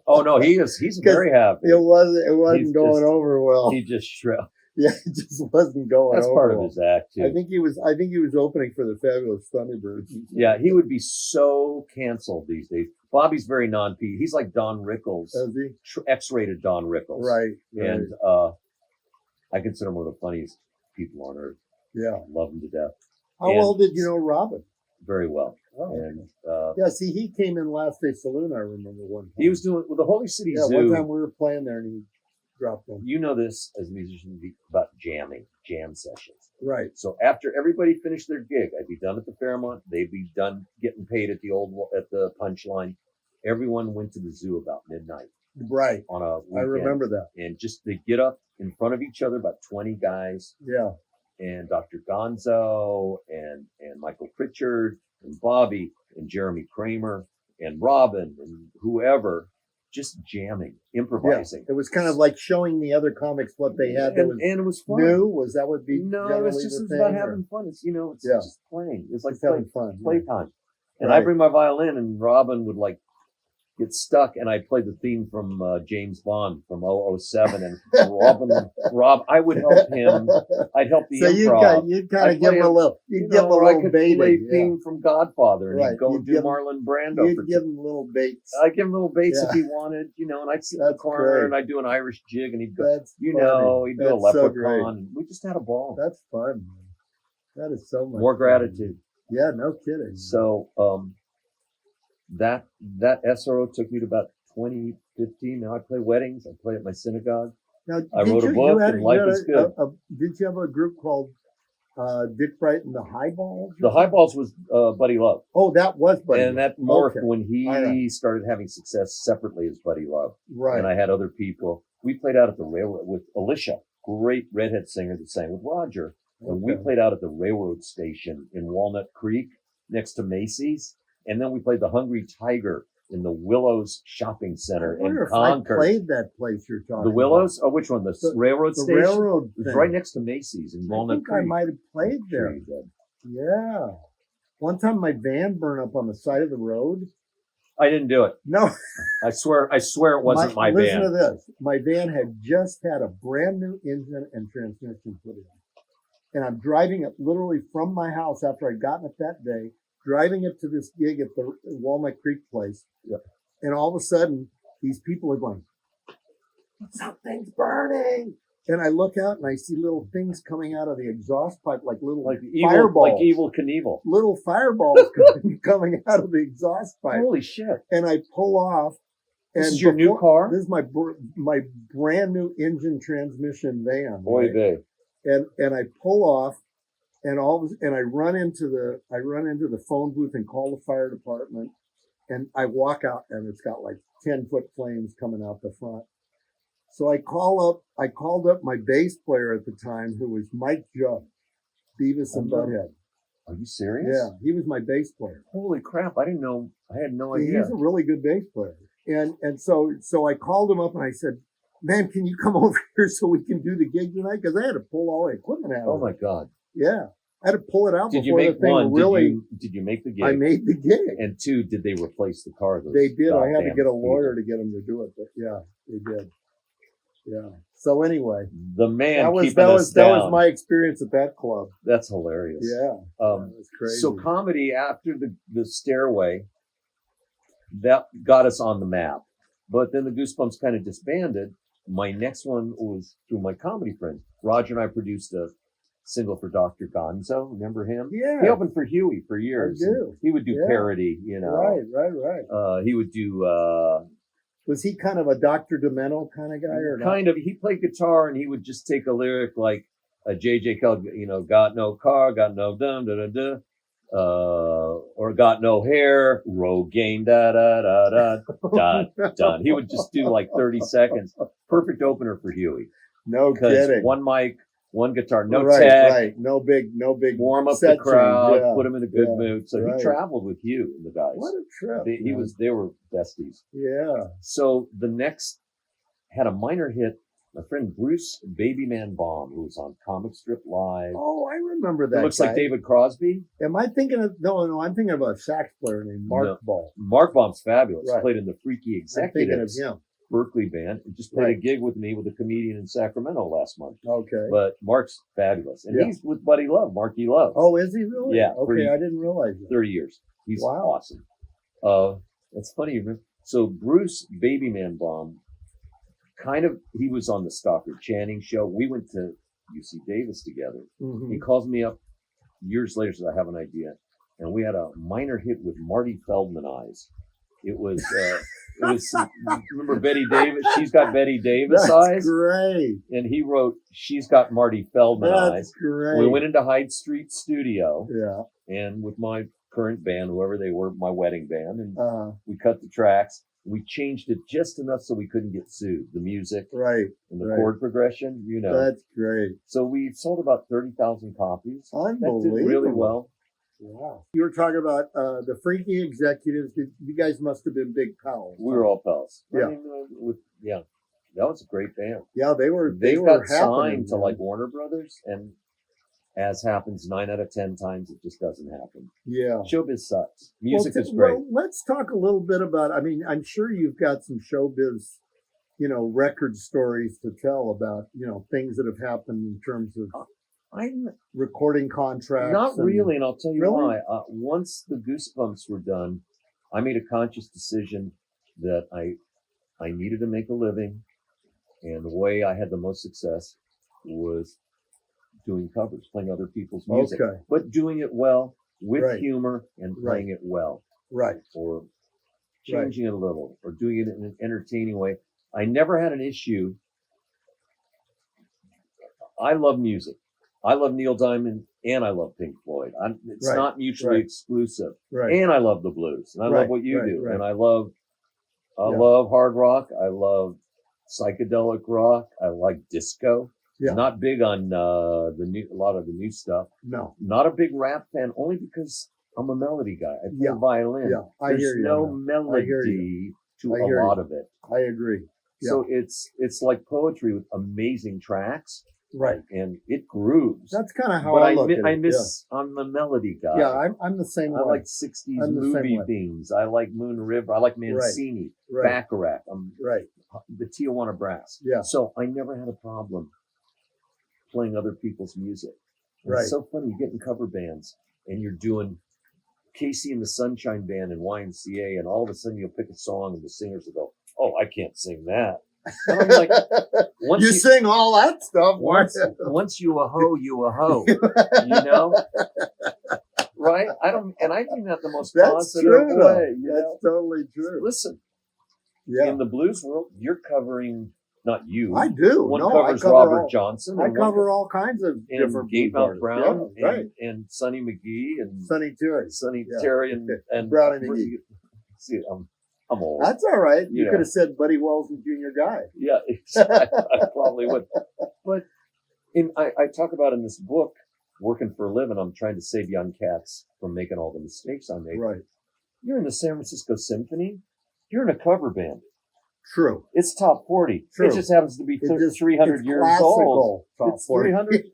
C: Oh no, he's very happy.
B: It wasn't
C: He's
B: going
C: just-
B: over well.
C: He just shrugged.
B: Yeah, it just wasn't going
C: That's
B: over
C: part of
B: well.
C: his act too.
B: I think he was opening for the Fabulous Thunderbirds.
C: Yeah, he would be so canceled these days. Bobby's very non-P. He's like Don Rickles,
B: Does he?
C: X-rated Don Rickles.
B: Right.
C: And I consider him one of the funniest people on earth.
B: Yeah.
C: I love him to death.
B: How
C: And-
B: well did you know Robin?
C: Very well.
B: Oh.
C: And
B: Yeah, see, he came in Last Day Saloon, I remember one time.
C: he was doing with the Holy City
B: Yeah,
C: Zoo.
B: one time we were playing there and he dropped in.
C: You know this as a musician about jam sessions.
B: Right.
C: So after everybody finished their gig, I'd be done at the Fairmont. They'd be done getting paid at the Punchline. Everyone went to the zoo about midnight
B: Right.
C: on a weekend.
B: I remember that.
C: And just they get up in front of each other, about 20 guys,
B: Yeah.
C: and Dr. Gonzo and Michael Pritchard and Bobby and Jeremy Kramer and Robin and whoever, just jamming, improvising.
B: It was kind of like showing the other comics what they had that was
C: and it was fun.
B: new. Was that would be
C: No,
B: generally
C: it's just
B: the
C: it's
B: thing,
C: about
B: or
C: having fun. It's it's
B: Yeah.
C: just playing. It's like
B: just having fun? yeah.
C: playtime. And
B: Right.
C: I bring my violin, and Robin would like get stuck, and I play the theme from James Bond from 007, and Rob, I would help him. I'd help the
B: So
C: improv.
B: you'd kind
C: I'd
B: of give
C: play
B: him a
C: a-
B: little, you'd give him a
C: or I
B: little
C: could play
B: baiting.
C: theme from Godfather, and
B: Right.
C: he'd go
B: You'd
C: and do
B: give him-
C: Marlon Brando.
B: You'd
C: For
B: give him little baits.
C: I give him little baits
B: Yeah.
C: if he wanted, and I'd sit in the
B: That's
C: corner
B: great.
C: and I'd do an Irish jig, and he'd go,
B: That's
C: he'd
B: funny.
C: do a
B: That's so great.
C: leprechaun, and we just had a ball.
B: That's fun. Man. That is so much
C: More
B: fun.
C: gratitude.
B: Yeah, no kidding.
C: So that SRO took me to about 2015. Now I play weddings. I play at my synagogue.
B: Now,
C: I
B: did
C: wrote a
B: you-
C: book,
B: you had
C: and life is good.
B: Did you have a group called Dick Bright and the Highballs?
C: The Highballs was Buddy Love,
B: Oh, that was Buddy.
C: and
B: Love.
C: that morphed
B: Okay.
C: when he
B: All right.
C: started having success separately as Buddy Love.
B: Right.
C: And I had other people. We played out at the railroad with Alicia, great redhead singer that sang with Roger. And we
B: Okay.
C: played out at the railroad station in Walnut Creek next to Macy's. And then we played the Hungry Tiger in the Willows Shopping Center
B: I
C: in
B: wonder if
C: Concord.
B: I played that place you're talking
C: The Willows? Oh, which one? The railroad
B: about. The
C: station?
B: railroad
C: It was
B: thing.
C: right next to Macy's in
B: I
C: Walnut
B: think
C: Creek.
B: I might have played
C: Sure
B: there.
C: you did.
B: Yeah. One time my van burned up on the side of the road.
C: I didn't do it.
B: No.
C: I swear it wasn't my
B: Listen to
C: band.
B: this. My van had just had a brand new engine and transmission put in. And I'm driving it literally from my house after I'd gotten it that day, driving it to this gig at the Walnut Creek place.
C: Yeah.
B: And all of a sudden, these people are going, something's burning. And I look out and I see little things coming out of the exhaust pipe, like little fireballs.
C: Like Evil Knievel.
B: Little fireballs coming out of the exhaust pipe.
C: Holy shit.
B: And I pull off.
C: This
B: and
C: is your new car?
B: This is my brand new engine transmission van.
C: Boy,
B: right?
C: babe.
B: And I pull off, and I run into the phone booth and call the fire department, and I walk out, and it's got like 10-foot flames coming out the front. So I called up my bass player at the time, who was Mike Judd, Beavis and
C: Oh, no.
B: Butthead.
C: Are you serious?
B: Yeah, he was my bass player.
C: Holy crap. I didn't know. I had no idea.
B: He's a really good bass player. And so I called him up and I said, man, can you come over here so we can do the gig tonight? Because I had to pull all the equipment out.
C: Oh
B: of
C: my
B: it.
C: God.
B: Yeah, I had to pull it out
C: Did you
B: before
C: make
B: the thing
C: one?
B: really.
C: Did you make the gig?
B: I made the gig.
C: And two, did they replace the car? Those
B: They did. I had to
C: goddamn
B: get a lawyer
C: people?
B: to get them to do it, but yeah, they did. Yeah. So anyway,
C: The man
B: that
C: keeping us
B: that
C: down.
B: was my experience at that club.
C: That's hilarious.
B: Yeah,
C: Um,
B: it was crazy.
C: So comedy after the Stairway, that got us on the map. But then the Goosebumps kind of disbanded. My next one was through my comedy friends. Roger and I produced a single for Dr. Gonzo. Remember him?
B: Yeah.
C: He opened for Huey for years.
B: I do.
C: He would do
B: Yeah.
C: parody,
B: Right.
C: He would do
B: Was he kind of a Dr. Demento kind of guy or not?
C: kind of. He played guitar and he would just take a lyric like, a JJ called, got no car, got no dum da da da, or got no hair, Rogaine da da da da done. He would just do like 30 seconds. Perfect opener for Huey.
B: No
C: Because
B: kidding.
C: one mic, one guitar, no
B: right,
C: tech,
B: right. No big
C: warm up
B: set
C: the crowd,
B: change. Yeah,
C: put him in a good
B: yeah,
C: mood. So
B: right.
C: he traveled with Hugh and the guys.
B: What a trip.
C: They were besties.
B: Yeah.
C: So the next had a minor hit. My friend Bruce Babyman Baum, who was on Comic Strip Live.
B: Oh, I remember that.
C: He looks
B: guy.
C: like David Crosby.
B: Am I thinking of I'm thinking of a sax player named Mark Ball.
C: Mark Baum's fabulous.
B: Right.
C: Played in the Freaky
B: I'm thinking of
C: Executives
B: him.
C: Berkeley band. And just played a gig with me with a comedian in Sacramento last month.
B: Okay.
C: But Mark's fabulous. And he's with Buddy Love, Marky Love.
B: Oh, is he really?
C: Yeah.
B: Okay, I didn't realize that.
C: 30 years. He's awesome. It's funny. So Bruce Babyman Baum, he was on the Stockard Channing show. We went to UC Davis together.
B: Mm-hmm.
C: He calls me up years later, says, I have an idea. And we had a minor hit with Marty Feldman Eyes. It was, remember Betty Davis? She's got Betty Davis eyes.
B: That's great.
C: And he wrote, she's got Marty Feldman eyes.
B: That's great.
C: We went into Hyde Street Studio.
B: Yeah.
C: And with my current band, whoever they were, my wedding band, and we cut the tracks. We changed it just enough so we couldn't get sued. The music,
B: right,
C: and the chord progression,
B: That's great.
C: So we sold about 30,000 copies.
B: Unbelievable.
C: That did really well.
B: Wow. You were talking about the Freaky Executives. You guys must have been big pals.
C: We were all pals.
B: Yeah.
C: I mean, that was a great band.
B: Yeah, they were.
C: They
B: were
C: got signed to like Warner Brothers, and as happens 9 out of 10 times, it just doesn't happen.
B: Yeah.
C: Showbiz sucks. Music is great.
B: Well, let's talk a little bit about, I'm sure you've got some showbiz, record stories to tell about, things that have happened in terms of recording contracts.
C: Not really, and I'll tell you
B: Really?
C: why. Once the Goosebumps were done, I made a conscious decision that I needed to make a living, and the way I had the most success was doing covers, playing other people's music, but doing it well with humor and playing it well, or changing it a little, or doing it in an entertaining way. I never had an issue. I love music. I love Neil Diamond and I love Pink Floyd. It's not mutually exclusive. And I love the blues, and I love what you do, and I love hard rock. I love psychedelic rock. I like disco. Yeah. Not big on a lot of the new stuff.
B: No.
C: Not a big rap fan, only because I'm a melody guy. I play violin.
B: Yeah,
C: There's no melody to a lot of it.
B: I agree. Yeah.
C: So it's like poetry with amazing tracks.
B: Right.
C: And it grooves.
B: That's kind of how I look at it.
C: I'm the melody guy.
B: Yeah, I'm the same way.
C: I like 60s movie themes. I like Moon River. I like Mancini, Bacharach. The Tijuana Brass.
B: Yeah.
C: So I never had a problem playing other people's music. It's so funny. You get in cover bands and you're doing Casey and the Sunshine Band and YMCA, and all of a sudden you'll pick a song and the singers will go, "Oh, I can't sing that." And I'm like,
B: you sing all that stuff.
C: Once you a hoe, right? I mean that the most positive way.
B: That's totally true.
C: Listen, in the blues world, you're covering. Not you.
B: I do.
C: One covers Robert Johnson.
B: I cover all kinds of different
C: Gatemouth Brown and Sonny McGee and
B: Sonny
C: Terry and
B: Brownie McGee.
C: See, I'm old.
B: That's all right. You could have said Buddy Wells and Junior Guy.
C: Yeah, I probably would. But I talk about in this book, working for a living, I'm trying to save young cats from making all the mistakes I made.
B: Right.
C: You're in the San Francisco Symphony. You're in a cover band.
B: True.
C: It's top 40.
B: True.
C: It just happens to be 300 years old. It's 300,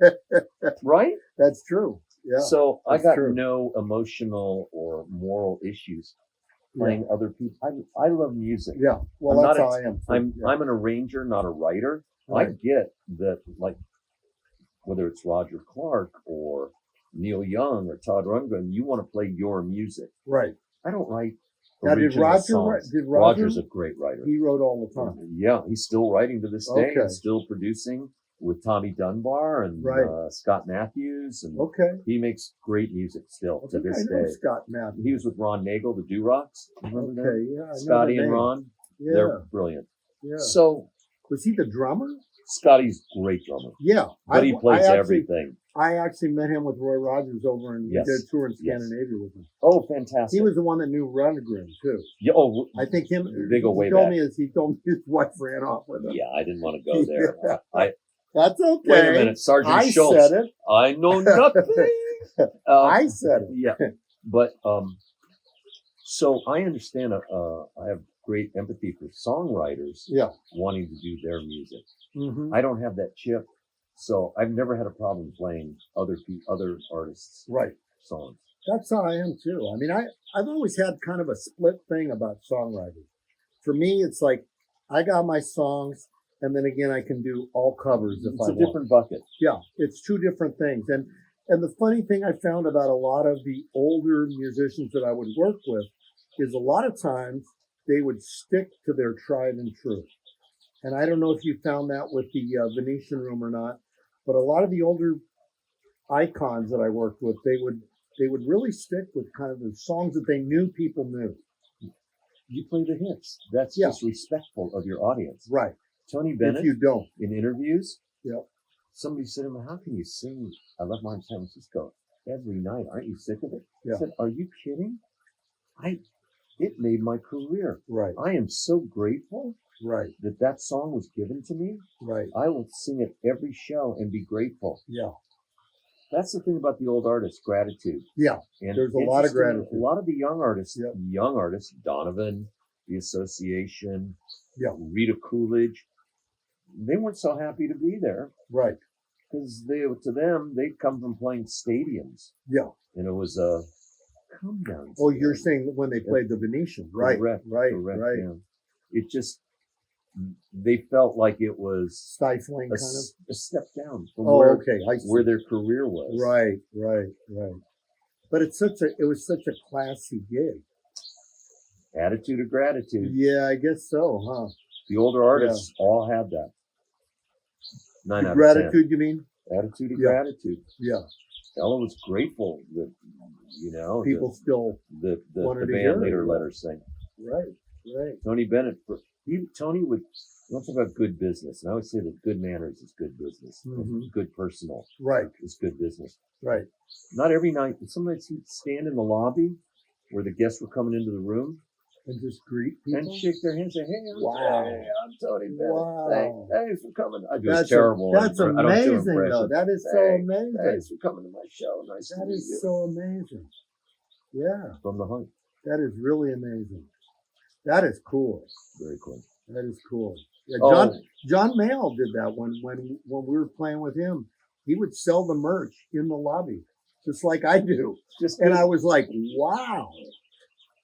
C: right?
B: That's true. Yeah.
C: So I got no emotional or moral issues playing other people. I love music.
B: Yeah. Well, that's how I am.
C: I'm an arranger, not a writer. Right. I get that, like, whether it's Roger Clark or Neil Young or Todd Rundgren, you want to play your music.
B: Right.
C: I don't write.
B: Now, did
C: Roger's a great writer.
B: He wrote all the time.
C: Yeah, he's still writing to this day. He's still producing with Tommy Dunbar and Scott Matthews. And he makes great music still to this day.
B: Scott Matthews.
C: He was with Ron Nagel, the Do-Rocks. Remember that?
B: Yeah.
C: Scotty and Ron. Yeah. They're brilliant.
B: Yeah.
C: So
B: was he the drummer?
C: Scotty's a great drummer.
B: Yeah.
C: But he plays everything.
B: I actually met him with Roy Rogers over in
C: Yes.
B: did a tour in
C: Yes.
B: Scandinavia with him.
C: Oh, fantastic.
B: He was the one that knew Rundgren too.
C: Yeah,
B: I think him.
C: They go way
B: he told
C: back.
B: me he told me his wife ran off with him.
C: Yeah, I didn't want to go there.
B: Yeah. That's okay.
C: Wait a minute, Sergeant
B: I
C: Schultz.
B: said it.
C: I know nothing.
B: I said it.
C: Yeah, but so I understand. I have great empathy for songwriters.
B: Yeah.
C: Wanting to do their music.
B: Mm-hmm.
C: I don't have that chip, so I've never had a problem playing other artists'
B: Right.
C: songs.
B: That's how I am too. I mean, I've always had kind of a split thing about songwriting. For me, it's like I got my songs, and then again, I can do all covers if I want.
C: It's a different bucket.
B: Yeah, it's two different things. And the funny thing I found about a lot of the older musicians that I would work with is a lot of times they would stick to their tried and true. And I don't know if you found that with the Venetian Room or not, but a lot of the older icons that I worked with, they would really stick with kind of the songs that they knew people knew.
C: You play the hits. That's just respectful of your audience.
B: Right.
C: Tony Bennett,
B: if you don't.
C: in interviews,
B: Yep.
C: somebody said to him, "How can you sing I Love Mine San Francisco every night? Aren't you sick of it?"
B: Yeah.
C: I said, "Are you kidding? It made my career.
B: Right.
C: I am so grateful
B: Right.
C: that song was given to me.
B: Right.
C: I will sing it every show and be grateful."
B: Yeah.
C: That's the thing about the old artists, gratitude.
B: Yeah.
C: And
B: There's a lot of
C: interesting,
B: gratitude.
C: A lot of the young artists,
B: Yep.
C: Donovan, The Association,
B: Yeah.
C: Rita Coolidge, they weren't so happy to be there
B: Right.
C: because to them, they'd come from playing stadiums.
B: Yeah.
C: And it was a come down.
B: Oh, you're saying when they played the Venetian. Right.
C: Correct,
B: Right.
C: correct,
B: Right.
C: yeah. It just, they felt like it was
B: Stifling
C: a,
B: kind of.
C: a step down from
B: Oh,
C: where,
B: okay. I see.
C: where their career was.
B: Right. Right. Right. But it was such a classy gig.
C: Attitude of gratitude.
B: Yeah, I guess so, huh?
C: The older artists all had that. 9
B: The
C: out
B: gratitude,
C: of
B: you mean?
C: 10. Attitude of
B: Yeah.
C: gratitude.
B: Yeah.
C: Ella was grateful that,
B: People still.
C: the
B: wanted to
C: band
B: hear
C: leader
B: it.
C: let her sing.
B: Right. Right.
C: Tony Bennett, Tony would, let's talk about good business. And I would say that good manners is good business.
B: Mhm.
C: Good personal
B: Right.
C: is good business.
B: Right.
C: Not every night, but sometimes he'd stand in the lobby where the guests were coming into the room
B: And just greet people.
C: and shake their hands and say, "Hey,
B: Wow.
C: I'm Tony Bennett.
B: Wow.
C: Thanks for coming." I do
B: That's
C: terrible.
B: That's
C: I don't do
B: amazing, though.
C: impressions.
B: That is so
C: Thanks.
B: amazing.
C: Thanks for coming to my show. Nice to
B: That
C: meet
B: is
C: you.
B: so amazing. Yeah,
C: From the hunt.
B: that is really amazing. That is cool.
C: Very cool.
B: That is cool. Yeah,
C: Oh.
B: John Mayall did that when we were playing with him. He would sell the merch in the lobby, just like I do.
C: Just
B: And
C: good.
B: I was like, wow.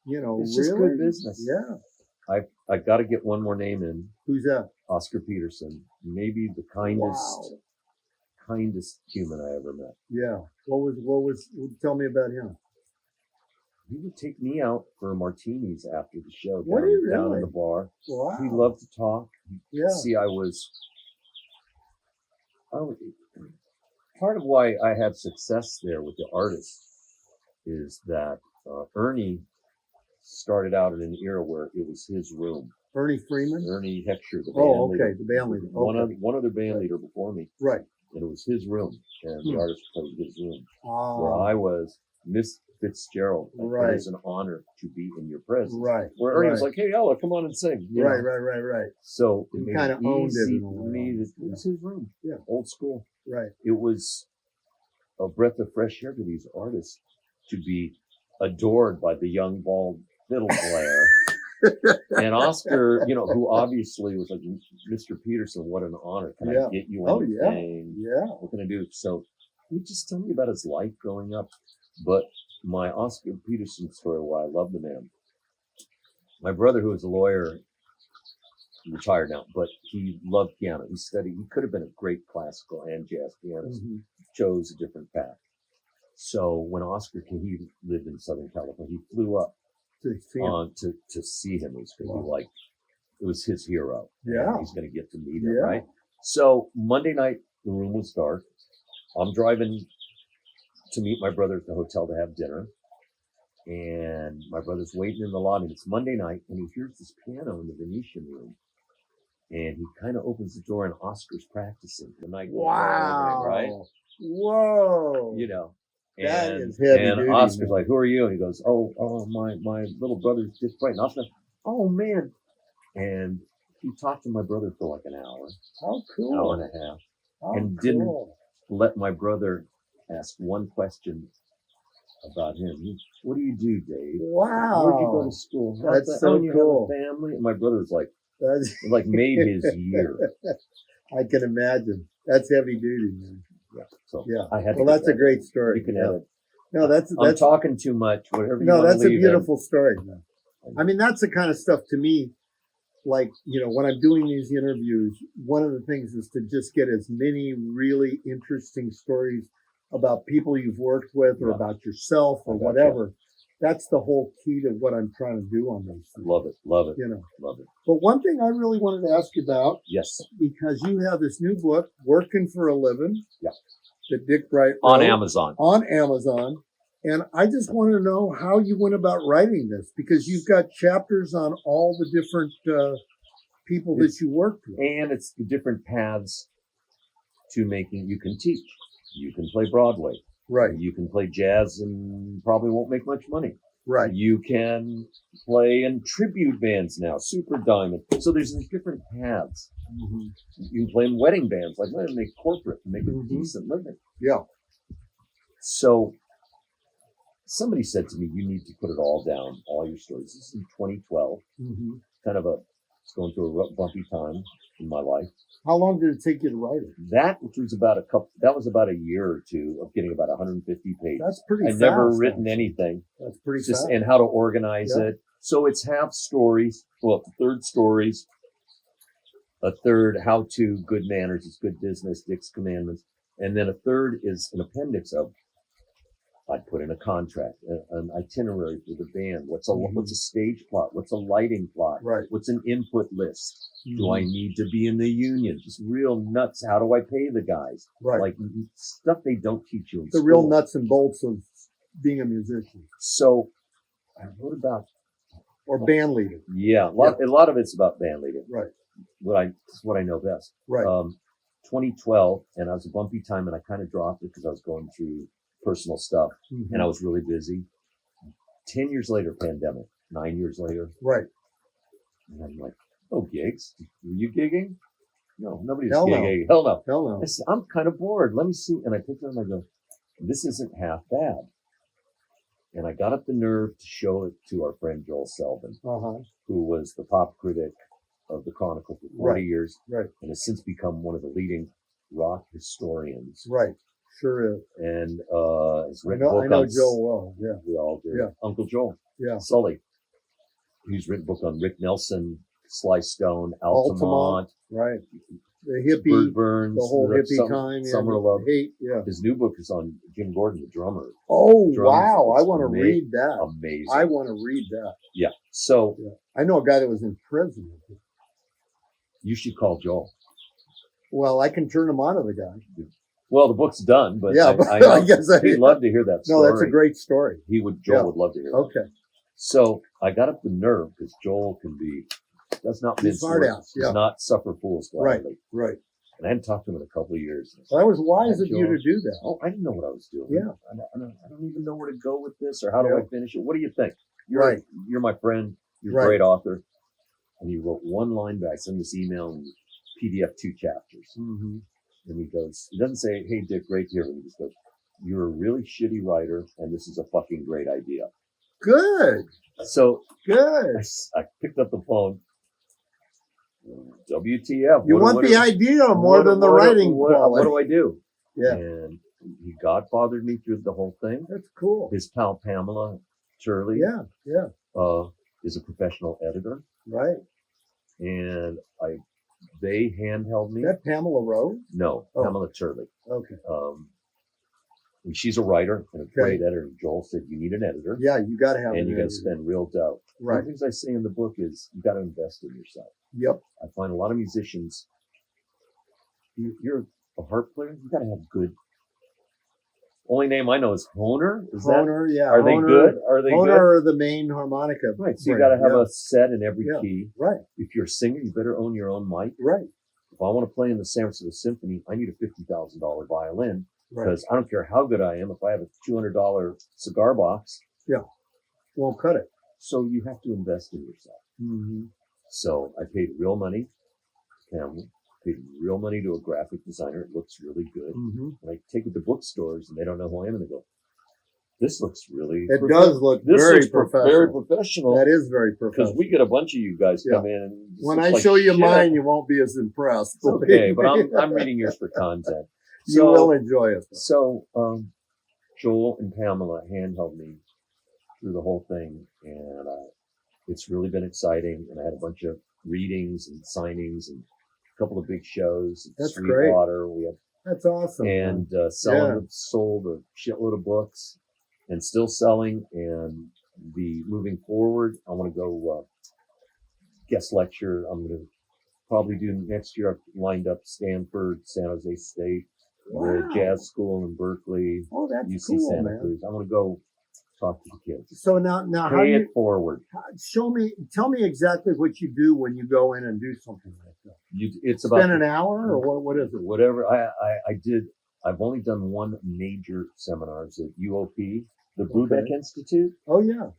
C: It's
B: really?
C: just good business.
B: Yeah.
C: I got to get one more name in.
B: Who's that?
C: Oscar Peterson. Maybe the kindest human I ever met.
B: Yeah. What was, tell me about him.
C: He would take me out for martinis after the show
B: Would
C: down,
B: he
C: down
B: really?
C: in the bar.
B: Wow.
C: He loved to talk.
B: Yeah.
C: See, part of why I had success there with the artists is that Ernie started out in an era where it was his room.
B: Ernie Freeman?
C: Ernie Heckscher, the band
B: Oh,
C: leader.
B: okay. The band leader. Okay.
C: One other band leader before me.
B: Right.
C: And it was his room. And the artist played his room. Where
B: Ah,
C: I was Miss Fitzgerald. And
B: Right.
C: It is an honor to be in your presence.
B: right.
C: Where Ernie
B: right.
C: was like, "Hey, Ella, come on and sing." you know?
B: Right.
C: So
B: He
C: it made
B: kinda
C: it
B: owned it
C: easy
B: in a
C: for
B: way.
C: me. It was his room.
B: Yeah.
C: Old school.
B: Right.
C: It was a breath of fresh air to these artists to be adored by the young bald fiddle player. And Oscar, who obviously was like, "Mr. Peterson, what an honor. Can
B: Yeah.
C: I get you
B: Oh,
C: anything?
B: Yeah.
C: What can I do?" So he just tell me about his life growing up. But my Oscar Peterson story, why I love the man. My brother, who was a lawyer, retired now, but he loved piano. He studied. He could have been a great classical and jazz pianist.
B: Mhm.
C: Chose a different path. So when Oscar came, he lived in Southern California. He flew up
B: To see him.
C: to see him. It was going to
B: Wow.
C: be like, it was his hero.
B: Yeah.
C: He's going to get to meet him,
B: Yeah.
C: right? So Monday night, the room was dark. I'm driving to meet my brother at the hotel to have dinner. And my brother's waiting in the lobby. It's Monday night, and he hears this piano in the Venetian room. And he kind of opens the door, and Oscar's practicing the night.
B: Wow.
C: Right?
B: Whoa.
C: You know.
B: That
C: And,
B: is heavy
C: and
B: duty,
C: Oscar's
B: man.
C: like, "Who are you?" And he goes, "Oh, my little brother's Dick Bright." And Oscar's like, "Oh man!" And he talked to my brother for like an hour,
B: How cool.
C: hour and a half,
B: How
C: and
B: cool.
C: didn't let my brother ask one question about him. "What do you do, Dave?
B: Wow.
C: Where'd you go to school?
B: That's so
C: you
B: cool.
C: have a family?" And my brother's like,
B: That's
C: it like made his year.
B: I can imagine. That's heavy duty, man.
C: Yeah. So
B: Yeah.
C: I had.
B: Well, that's a great story.
C: You can
B: yeah.
C: edit.
B: No, that's
C: I'm talking too much. Whatever you
B: no,
C: want
B: that's
C: to
B: a
C: leave
B: beautiful story. Man. I mean, that's the kind of stuff to me. Like, you know, when I'm doing these interviews, one of the things is to just get as many really interesting stories about people you've worked with or about yourself or whatever. That's the whole key to what I'm trying to do on these things.
C: Love it. Love it.
B: You know,
C: love it.
B: But one thing I really wanted to ask you about,
C: yes,
B: because you have this new book, Working for a Living, that Dick Bright wrote
C: on Amazon.
B: On Amazon. And I just want to know how you went about writing this, because you've got chapters on all the different people that you worked with.
C: And it's the different paths to making. You can teach. You can play Broadway.
B: Right.
C: You can play jazz and probably won't make much money.
B: Right.
C: You can play in tribute bands now, Super Diamond. So there's these different paths.
B: Mm-hmm.
C: You can play in wedding bands, like let them make corporate, make a decent living.
B: Yeah.
C: So somebody said to me, you need to put it all down, all your stories. This is in 2012. Kind of it's going through a rough, bumpy time in my life.
B: How long did it take you to write it?
C: That was about a year or two of getting about 150 pages.
B: That's pretty fast.
C: I'd never written anything.
B: That's pretty
C: just
B: fast.
C: And how to organize it. So it's half stories. Well, a third stories. A third how to good manners is good business, Dick's commandments. And then a third is an appendix of I'd put in a contract, an itinerary for the band. What's a stage plot? What's a lighting plot?
B: Right.
C: What's an input list? Do I need to be in the union? Just real nuts. How do I pay the guys?
B: Right.
C: Like stuff they don't teach you in
B: the
C: school.
B: real nuts and bolts of being a musician.
C: So I wrote about
B: band leading.
C: Yeah, a lot of it's about band leading.
B: Right.
C: What I know best.
B: Right.
C: 2012, and I was a bumpy time, and I kind of dropped it because I was going through personal stuff, and I was really busy. 10 years later, pandemic. 9 years later.
B: Right.
C: And I'm like, oh, gigs? Were you gigging? No, nobody's
B: Hell
C: gigging.
B: no.
C: Hell no.
B: Hell no.
C: I said, I'm kind of bored. Let me see. And I picked it up and I go, this isn't half bad. And I got up the nerve to show it to our friend Joel Selvin, who was the pop critic of the Chronicle for 40 years, and has since become one of the leading rock historians.
B: Right, sure is.
C: And has written
B: I know Joel well. Yeah,
C: we all do.
B: Yeah.
C: Uncle Joel.
B: Yeah.
C: Sully. He's written a book on Rick Nelson, Sly Stone, Altamont.
B: Right. The hippie,
C: Bird Burns,
B: the whole hippie time.
C: Summer Love.
B: Hate, yeah.
C: His new book is on Jim Gordon, the drummer.
B: Oh,
C: Drums.
B: wow. I
C: It's
B: want to read that.
C: Amazing.
B: I want to read that.
C: Yeah. So
B: I know a guy that was in prison.
C: You should call Joel.
B: Well, I can turn him on to the guy.
C: Well, the book's done, but
B: I guess
C: he'd love to hear that story.
B: No, that's a great story.
C: Joel would love to hear that.
B: Okay.
C: So I got up the nerve because Joel does not mince words. Does not suffer fools gladly.
B: Right.
C: And I hadn't talked to him in a couple of years.
B: So that was wise of you to do that.
C: Oh, I didn't know what I was doing.
B: Yeah.
C: I don't even know where to go with this or how do I finish it. What do you think? You're my friend. You're a great author. And he wrote one line back. I sent this email and PDF 2 chapters. And he doesn't say, hey, Dick, great to hear from you. He just goes, you're a really shitty writer and this is a fucking great idea.
B: Good.
C: So
B: good.
C: I picked up the phone. WTF?
B: You want the idea more than the writing quality.
C: What do I do?
B: Yeah.
C: And he godfathered me through the whole thing.
B: That's cool.
C: His pal Pamela Turley. Is a professional editor.
B: Right.
C: And they handheld me.
B: Is that Pamela Rose?
C: No, Pamela Turley.
B: Okay.
C: And she's a writer and a great editor. Joel said, you need an editor.
B: Yeah, you got to have
C: and you got to spend real dough.
B: Right.
C: One of the things I say in the book is you got to invest in yourself.
B: Yep.
C: I find a lot of musicians, you're a harp player, you got to have good Only name I know is Hohner. Is
B: Hohner,
C: that?
B: yeah.
C: Are they
B: Hohner,
C: good? Are they
B: Hohner
C: good?
B: are the main harmonica.
C: Right. So you
B: brand,
C: got to have
B: yeah.
C: a set in every
B: Yeah.
C: key.
B: Right.
C: If you're a singer, you better own your own mic.
B: Right.
C: If I want to play in the San Francisco Symphony, I need a $50,000 violin
B: Right.
C: because I don't care how good I am. If I have a $200 cigar box,
B: Won't cut it.
C: so you have to invest in yourself.
B: Mm-hmm.
C: So I paid real money to Campbell, paid real money to a graphic designer. It looks really good.
B: Mm-hmm.
C: And I take it to bookstores and they don't know who I am and they go, this looks really
B: It does look very professional.
C: Very professional.
B: That is very
C: Because
B: professional.
C: we get a bunch of you guys come in. And
B: When
C: it's
B: I
C: like
B: show you
C: shit.
B: mine, you won't be as impressed.
C: It's okay, but I'm reading yours for content.
B: You will enjoy it.
C: So Joel and Pamela handheld me through the whole thing, and it's really been exciting. And I had a bunch of readings and signings and a couple of big shows.
B: That's great.
C: Sweetwater, we had,
B: That's awesome.
C: and sold a shitload of books, and still selling. And moving forward, I want to go guest lecture. I'm going to probably do next year. I've lined up Stanford, San Jose State, the jazz school in Berkeley,
B: Oh, that's
C: UC
B: cool,
C: Santa
B: man.
C: Cruz. I'm going to go talk to the kids.
B: So now how do
C: Pay
B: you
C: it forward.
B: tell me exactly what you do when you go in and do something like that?
C: It's about
B: Spend an hour or what is it?
C: whatever. I did. I've only done one major seminar. It's at UOP, the Brubeck Institute.
B: Oh yeah.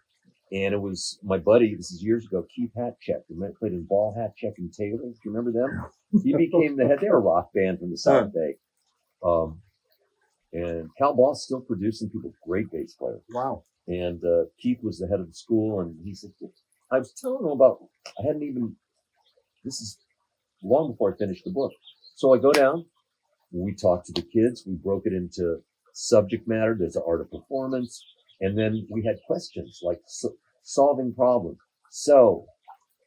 C: And it was my buddy, this is years ago, Keith Hatcheck, who played in Ball, Hatcheck, and Taylor. Do you remember them? He became the head. They were a rock band from the South Bay. And Cal Ball's still producing people, great bass player.
B: Wow.
C: And Keith was the head of the school, and he said, I was telling him about, this is long before I finished the book. So I go down, we talked to the kids, we broke it into subject matter, there's the art of performance, and then we had questions like solving problems. So,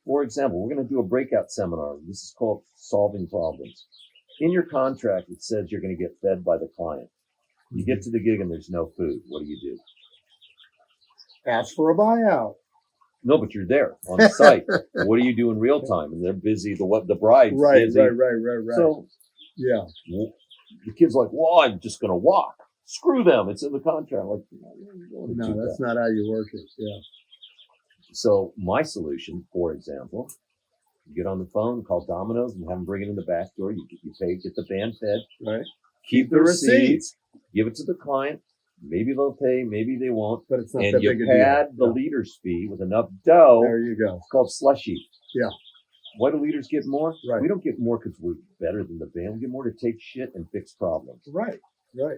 C: for example, we're going to do a breakout seminar. This is called Solving Problems. In your contract, it says you're going to get fed by the client. You get to the gig and there's no food. What do?
B: Ask for a buyout.
C: No, but you're there on the site. What do you do in real time? And they're busy. The bride's busy.
B: Right.
C: So,
B: yeah.
C: The kid's like, well, I'm just going to walk. Screw them. It's in the contract. Like,
B: no, that's not how you work it. Yeah.
C: So my solution, for example, you get on the phone, call Domino's, and have them bring it in the back door. You pay, get the band fed.
B: Right.
C: Keep the receipts. Give it to the client. Maybe they'll pay, maybe they won't.
B: But it's not
C: and
B: that
C: you
B: big a deal.
C: pad the leader's fee with enough dough.
B: There you go.
C: It's called slushy.
B: Yeah.
C: Why do leaders get more?
B: Right.
C: We don't get more because we're better than the band. We get more to take shit and fix problems.
B: Right.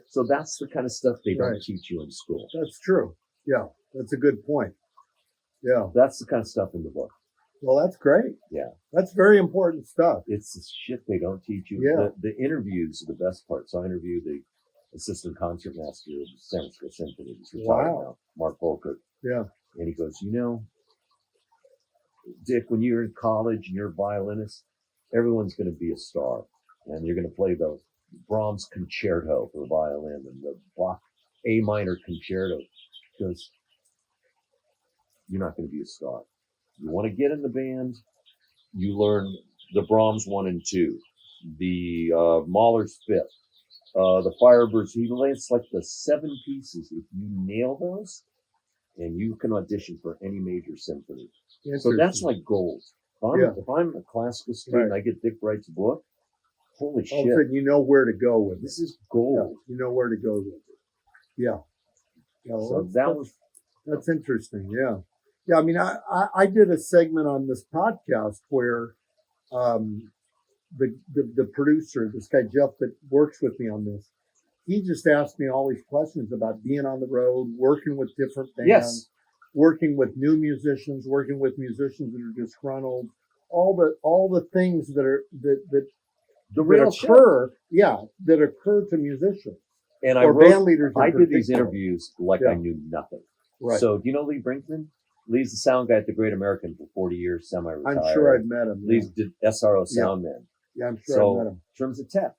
C: So that's the kind of stuff they don't teach you in school.
B: That's true. Yeah. That's a good point. Yeah.
C: That's the kind of stuff in the book.
B: Well, that's great.
C: Yeah.
B: That's very important stuff.
C: It's the shit they don't teach you.
B: Yeah.
C: The interviews are the best part. So I interviewed the assistant concertmaster of the San Francisco Symphony. He's retired now, Mark Volker.
B: Yeah.
C: And he goes, Dick, when you're in college and you're a violinist, everyone's going to be a star. And you're going to play the Brahms concerto for violin and the Bach A minor concerto. Because you're not going to be a star. You want to get in the band, you learn the Brahms 1 and 2, the Mahler's 5th, the Firebirds. It's like the 7 pieces. If you nail those, and you can audition for any major symphony. So that's like gold. If I'm a classical student and I get Dick Bright's book, holy shit.
B: All of a sudden you know where to go with it.
C: This is gold.
B: Yeah, you know where to go with it. Yeah.
C: So
B: that's interesting. Yeah. Yeah. I mean, I did a segment on this podcast where the producer, this guy Jeff that works with me on this, he just asked me all these questions about being on the road, working with different bands, working with new musicians, working with musicians that are disgruntled, all the things that occur to musicians.
C: And
B: band leaders.
C: I did these interviews like I knew nothing.
B: Right.
C: So do you know Lee Brinkman? Lee's the sound guy at the Great American for 40 years, semi-retired.
B: I'm sure I've met him.
C: Lee's did SRO sound man.
B: Yeah, I'm sure I've met him.
C: In terms of tech,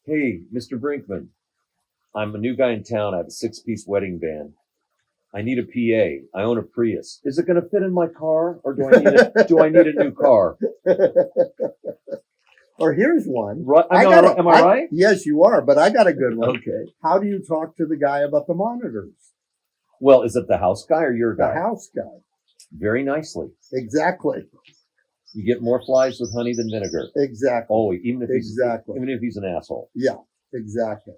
C: hey, Mr. Brinkman, I'm a new guy in town. I have a 6-piece wedding band. I need a PA. I own a Prius. Is it going to fit in my car, or do I need a new car?
B: Or here's one.
C: Right, am I right?
B: Yes, you are, but I got a good one.
C: Okay.
B: How do you talk to the guy about the monitors?
C: Well, is it the house guy or your guy?
B: The house guy.
C: Very nicely.
B: Exactly.
C: You get more flies with honey than vinegar.
B: Exactly.
C: Oh, even if he's an asshole.
B: Yeah, exactly.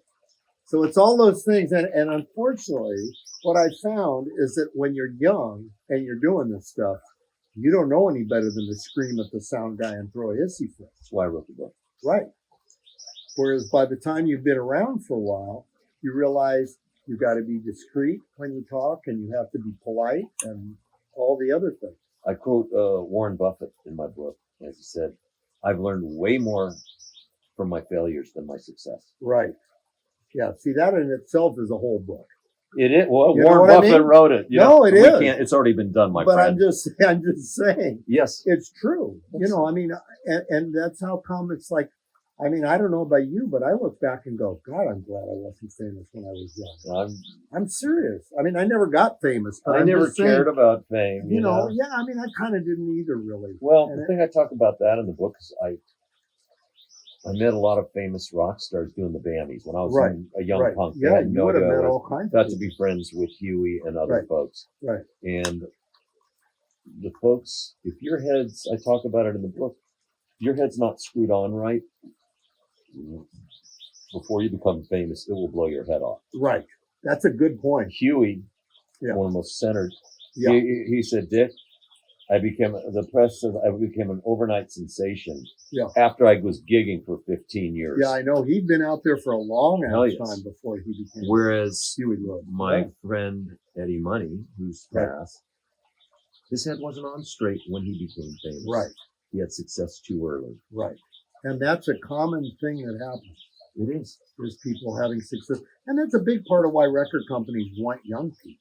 B: So it's all those things. And unfortunately, what I found is that when you're young and you're doing this stuff, you don't know any better than to scream at the sound guy and throw a hissy fit.
C: That's why I wrote the book.
B: Right. Whereas by the time you've been around for a while, you realize you've got to be discreet when you talk and you have to be polite and all the other things.
C: I quote Warren Buffett in my book, as he said, I've learned way more from my failures than my success.
B: Right. Yeah. See, that in itself is a whole book.
C: It is. Well,
B: You know
C: Warren
B: what I
C: Buffett
B: mean?
C: wrote it.
B: It is.
C: It's already been done, my
B: but
C: friend.
B: I'm just saying.
C: Yes.
B: It's true. You know, I mean, and that's how come it's like, I mean, I don't know about you, but I look back and go, God, I'm glad I wasn't famous when I was young. I'm serious. I mean, I never got famous. But
C: I never cared about fame.
B: You know, yeah, I mean, I kind of didn't either, really.
C: Well, the thing I talk about that in the book is I met a lot of famous rock stars doing the Bammies when I was a young punk.
B: Yeah, you would have met all kinds.
C: Got to be friends with Huey and other folks.
B: Right.
C: And the folks, if your head's, I talk about it in the book, your head's not screwed on right, before you become famous, it will blow your head off.
B: Right. That's a good point.
C: Huey, one of the most centered,
B: yeah.
C: he said, Dick, I became an overnight sensation after I was gigging for 15 years.
B: Yeah, I know. He'd been out there for a long time before he became.
C: Whereas my friend Eddie Money, who's passed, his head wasn't on straight when he became famous.
B: Right.
C: He had success too early.
B: Right. And that's a common thing that happens.
C: It is.
B: There's people having success. And that's a big part of why record companies want young people.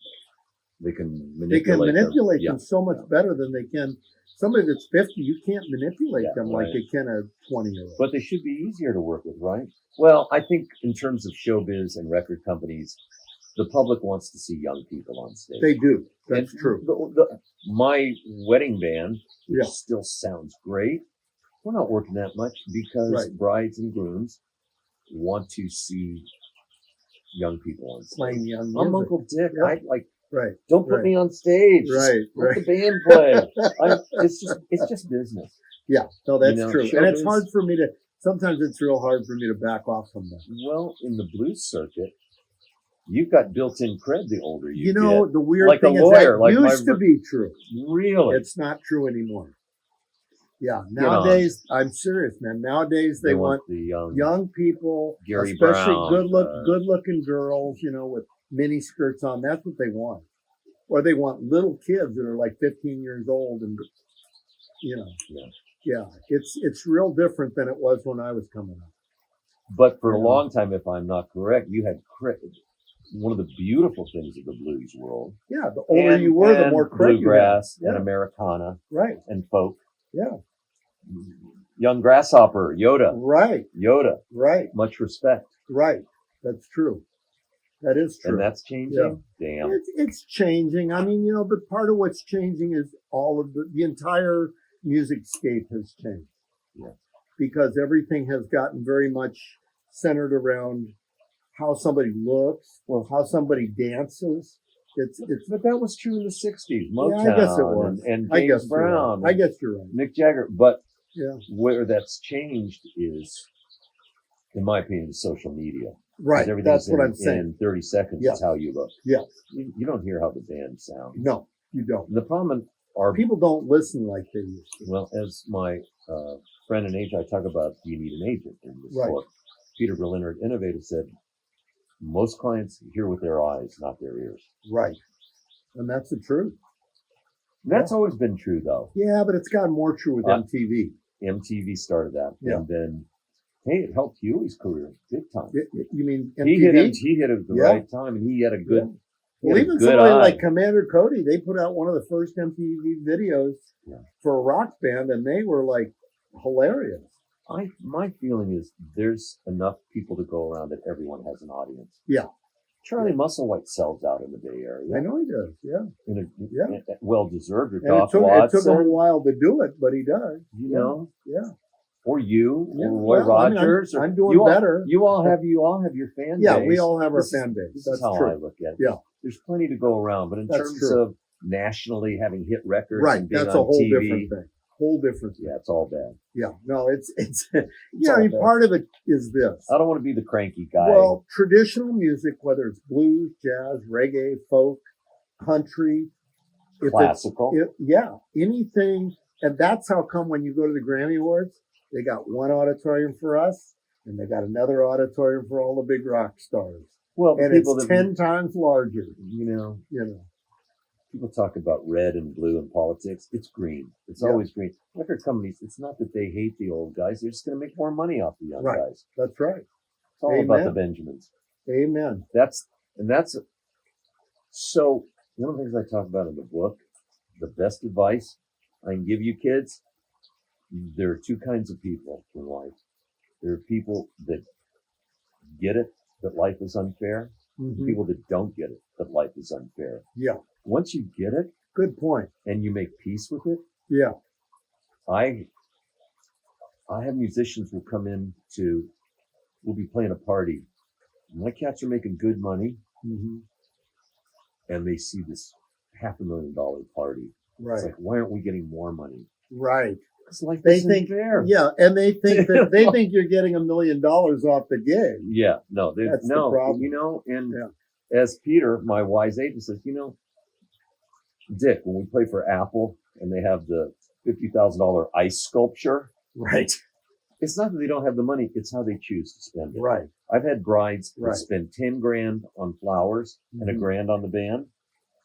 C: They can manipulate
B: them so much better than they can. Somebody that's 50, you can't manipulate them like you can a 20-year-old.
C: But they should be easier to work with, right? Well, I think in terms of showbiz and record companies, the public wants to see young people on stage.
B: They do. That's true.
C: My wedding band still sounds great. We're not working that much because brides and grooms want to see young people on stage.
B: Playing young music.
C: I'm Uncle Dick.
B: Right.
C: Don't put me on stage.
B: Right.
C: Let the band play. It's just business.
B: Yeah. No, that's true.
C: Showbiz,
B: and it's hard for me to. Sometimes it's real hard for me to back off from that.
C: Well, in the blues circuit, you've got built-in cred the older you get.
B: The weird
C: like
B: thing
C: a lawyer,
B: is that used to be true.
C: Really?
B: It's not true anymore. Yeah. Nowadays, I'm serious, man. Nowadays, they want
C: the
B: young people,
C: Gary
B: especially
C: Brown,
B: good-looking girls, with mini skirts on. That's what they want. Or they want little kids that are like 15 years old and, Yeah. It's real different than it was when I was coming up.
C: But for a long time, if I'm not correct, you had cred. One of the beautiful things of the blues world.
B: Yeah, the older you were, the more cred
C: bluegrass and Americana.
B: Right.
C: And folk.
B: Yeah.
C: Young Grasshopper, Yoda.
B: Right.
C: Yoda.
B: Right.
C: Much respect.
B: Right. That's true. That is true.
C: And that's changing? Yeah. Damn.
B: It's changing. I mean, but part of what's changing is all of the entire music scape has changed.
C: Yeah.
B: Because everything has gotten very much centered around how somebody looks, how somebody dances.
C: But that was true in the 60s. Motown,
B: I guess it was.
C: And James Brown.
B: I guess you're right.
C: Mick Jagger. But where that's changed is, in my opinion, social media.
B: Right. That's what I'm saying.
C: In 30 seconds is how you look.
B: Yeah.
C: You don't hear how the band sounds.
B: No, you don't.
C: The problem are
B: people don't listen like they used to.
C: Well, as my friend and agent, I talk about, do you need an agent in this book? Peter Berliner at Innovative said, most clients hear with their eyes, not their ears.
B: Right. And that's the truth.
C: That's always been true, though.
B: Yeah, but it's gotten more true with MTV.
C: MTV started that.
B: Yeah.
C: And then, hey, it helped Huey's career big time.
B: You mean MTV?
C: He hit it at the right time, and he had a good
B: Well, even somebody like Commander Cody, they put out one of the first MTV videos for a rock band, and they were like hilarious.
C: My feeling is there's enough people to go around that everyone has an audience.
B: Yeah.
C: Charlie Musselwhite sells out in the Bay Area.
B: I know he does,
C: Well deserved.
B: It took him a while to do it, but he does.
C: You know?
B: Yeah.
C: or you,
B: Yeah,
C: or Roy
B: well, I mean,
C: Rogers.
B: I'm doing better.
C: You all have your fan
B: Yeah,
C: base.
B: we all have our
C: This
B: fan base.
C: This
B: That's
C: is how
B: true.
C: I look at it.
B: Yeah.
C: There's plenty to go around, but in
B: That's
C: terms
B: true.
C: of nationally having hit records
B: Right,
C: and being
B: that's a
C: on
B: whole
C: TV,
B: different thing. Whole different thing.
C: yeah, it's all bad.
B: Yeah, no, it's
C: all
B: I mean,
C: bad.
B: part of it is this.
C: I don't want to be the cranky guy.
B: Well, traditional music, whether it's blues, jazz, reggae, folk, country, if
C: classical.
B: yeah, anything, and that's how come when you go to the Grammy Awards, they got one auditorium for us, and they got another auditorium for all the big rock stars,
C: Well, the
B: and
C: people
B: it's
C: that
B: 10 times larger.
C: you know,
B: You
C: people talk about red and blue in politics. It's green. It's
B: Yeah.
C: always green. Record companies, it's not that they hate the old guys. They're just going to make more money off the young
B: Right.
C: guys.
B: that's right.
C: It's all about the
B: Amen.
C: Benjamins.
B: Amen.
C: So one of the things I talk about in the book, the best advice I can give you kids, there are two kinds of people in life. There are people that get it, that life is unfair.
B: Mhm.
C: People that don't get it, that life is unfair.
B: Yeah,
C: Once you get it
B: good point.
C: and you make peace with it,
B: Yeah,
C: I have musicians who come in we'll be playing a party. My cats are making good money
B: hmm
C: and they see this $500,000 party.
B: right,
C: It's like, why aren't we getting more money?
B: right.
C: Because life
B: They
C: isn't
B: think,
C: fair.
B: yeah, and they think that they think you're getting $1 million off the gig.
C: Yeah, no,
B: That's the problem.
C: and
B: Yeah.
C: as Peter, my wise agent, says, Dick, when we play for Apple and they have the $50,000 ice sculpture,
B: Right,
C: it's not that they don't have the money, it's how they choose to spend it.
B: right,
C: I've had brides that
B: Right.
C: spend 10 grand on flowers and
B: Mhm.
C: $1 grand on the band.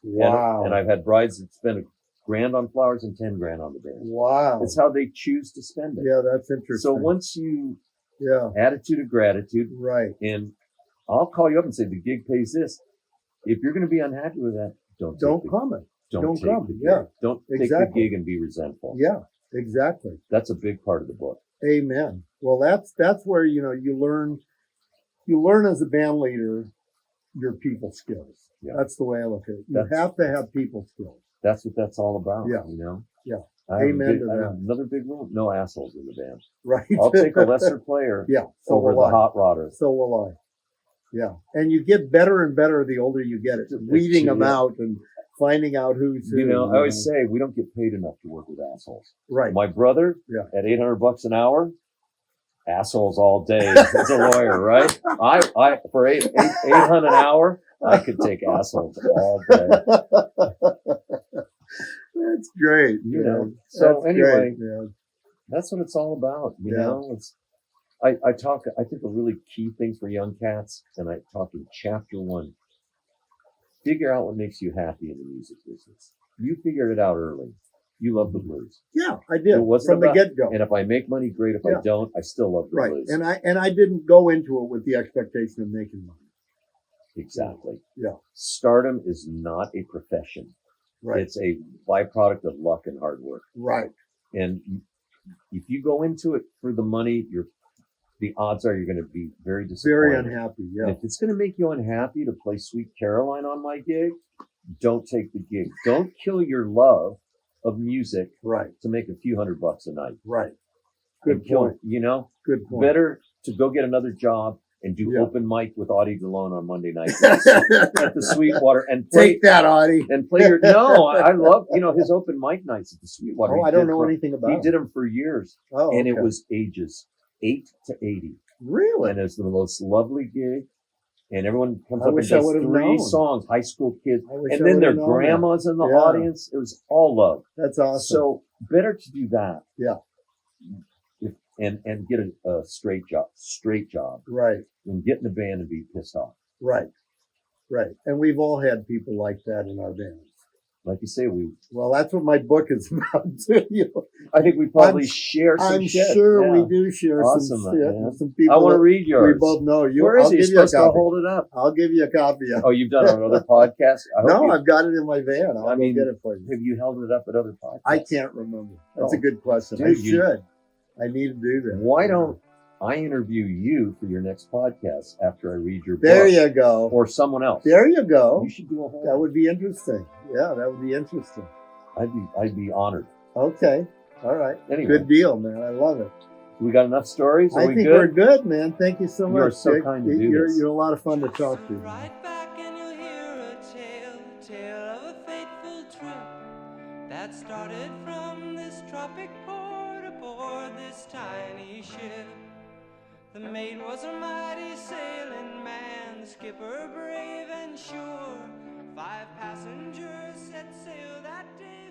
B: wow,
C: And I've had brides that spend $1 grand on flowers and 10 grand on the band.
B: wow.
C: It's how they choose to spend it.
B: Yeah, that's interesting.
C: So once you
B: yeah,
C: attitude of gratitude,
B: right,
C: and I'll call you up and say the gig pays this. If you're going to be unhappy with that, don't
B: don't comment. Don't
C: take
B: come.
C: the gig.
B: Yeah,
C: Don't take
B: exactly.
C: the gig and be resentful.
B: Yeah, exactly.
C: That's a big part of the book.
B: Amen. Well, that's where you learn as a band leader your people skills.
C: Yeah.
B: That's the way I look at it. You
C: That's-
B: have to have people skills.
C: That's what that's all about.
B: Yeah.
C: I
B: Yeah.
C: have
B: Amen to
C: I have
B: that.
C: another big rule: no assholes in the band.
B: Right.
C: I'll take a lesser player
B: Yeah. So
C: over
B: will
C: the
B: I.
C: hot rodders.
B: So will I. Yeah. And you get better and better the older you get at weeding them
C: Yeah.
B: out and finding out who's who.
C: I always say we don't get paid enough to work with assholes.
B: Right.
C: My brother,
B: Yeah.
C: at $800 an hour, assholes all day as a lawyer, right? I for 800 an hour, I could take assholes all day.
B: That's great.
C: You know.
B: man.
C: So
B: That's
C: anyway,
B: great, man.
C: that's what it's all about. You
B: Yeah.
C: know, I think a really key thing for young cats, and I talk in chapter 1, figure out what makes you happy in the music business. You figured it out early. You love the blues.
B: Yeah, I did
C: It wasn't
B: from the
C: about-
B: get-go.
C: And if I make money, great. If
B: Yeah.
C: I don't, I still love the
B: Right.
C: blues.
B: And I didn't go into it with the expectation of making money.
C: Exactly.
B: Yeah.
C: Stardom is not a profession.
B: Right.
C: It's a byproduct of luck and hard work.
B: Right.
C: And if you go into it for the money, the odds are you're going to be very disappointed.
B: Very unhappy.
C: And
B: Yeah.
C: if it's going to make you unhappy to play Sweet Caroline on my gig, don't take the gig. Don't kill your love of music
B: Right.
C: to make a few $100 a night.
B: Right.
C: And
B: Good
C: kill-
B: point. Good point.
C: Better to go get another job and do
B: Yeah.
C: open mic with Audie Delone on Monday night at the Sweetwater and play
B: Take that, Audie.
C: and play your. No, I love his open mic nights at the Sweetwater.
B: Oh,
C: He
B: I don't
C: did
B: know
C: for-
B: anything about
C: He
B: it.
C: did them for years,
B: Oh,
C: and it
B: okay.
C: was ages 8 to 80,
B: Really?
C: and it's the most lovely gig. And everyone comes
B: I
C: up and
B: wish I
C: does
B: would've
C: 3
B: known.
C: songs, high school kids,
B: I wish
C: and
B: I
C: then
B: would've
C: their
B: known that.
C: grandmas in the
B: Yeah.
C: audience. It was all love.
B: That's awesome.
C: So better to do that.
B: Yeah.
C: And get a straight job,
B: Right.
C: and get in the band and be pissed off.
B: Right. Right. And we've all had people like that in our bands.
C: Like you say,
B: Well, that's what my book is about too.
C: I think we probably
B: I'm-
C: share some
B: I'm
C: shit.
B: sure
C: Yeah.
B: we do share
C: Awesome,
B: some shit.
C: man.
B: with Some people
C: I want to
B: that
C: read yours.
B: we both know.
C: Where is
B: I'll
C: he? You're
B: give you a
C: supposed to
B: copy.
C: hold it up.
B: I'll give you a copy.
C: Oh, you've done it on other podcasts? I hope
B: No,
C: you-
B: I've got it in my van. I'll
C: I mean,
B: go get it for you.
C: have you held it up at other podcasts?
B: I can't remember. That's
C: Oh.
B: a good question. I
C: Dude, you-
B: should. I need to do that.
C: Why don't I interview you for your next podcast after I read your
B: There
C: book?
B: you go.
C: Or someone else.
B: There you go.
C: You should do a whole.
B: That would be interesting. Yeah, that would be interesting.
C: I'd be honored.
B: Okay. All right.
C: Anyway,
B: Good deal, man. I love it.
C: We got enough stories? Are
B: I
C: we
B: think
C: good?
B: we're good, man. Thank you so much.
C: You are so
B: Dick.
C: kind to do this.
B: You're a lot of fun to talk to.
A: Right back and you'll hear a tale of a fateful trip that started from this tropic port aboard this tiny ship. The mate was a mighty sailing man, the skipper brave and sure. 5 passengers set sail that day.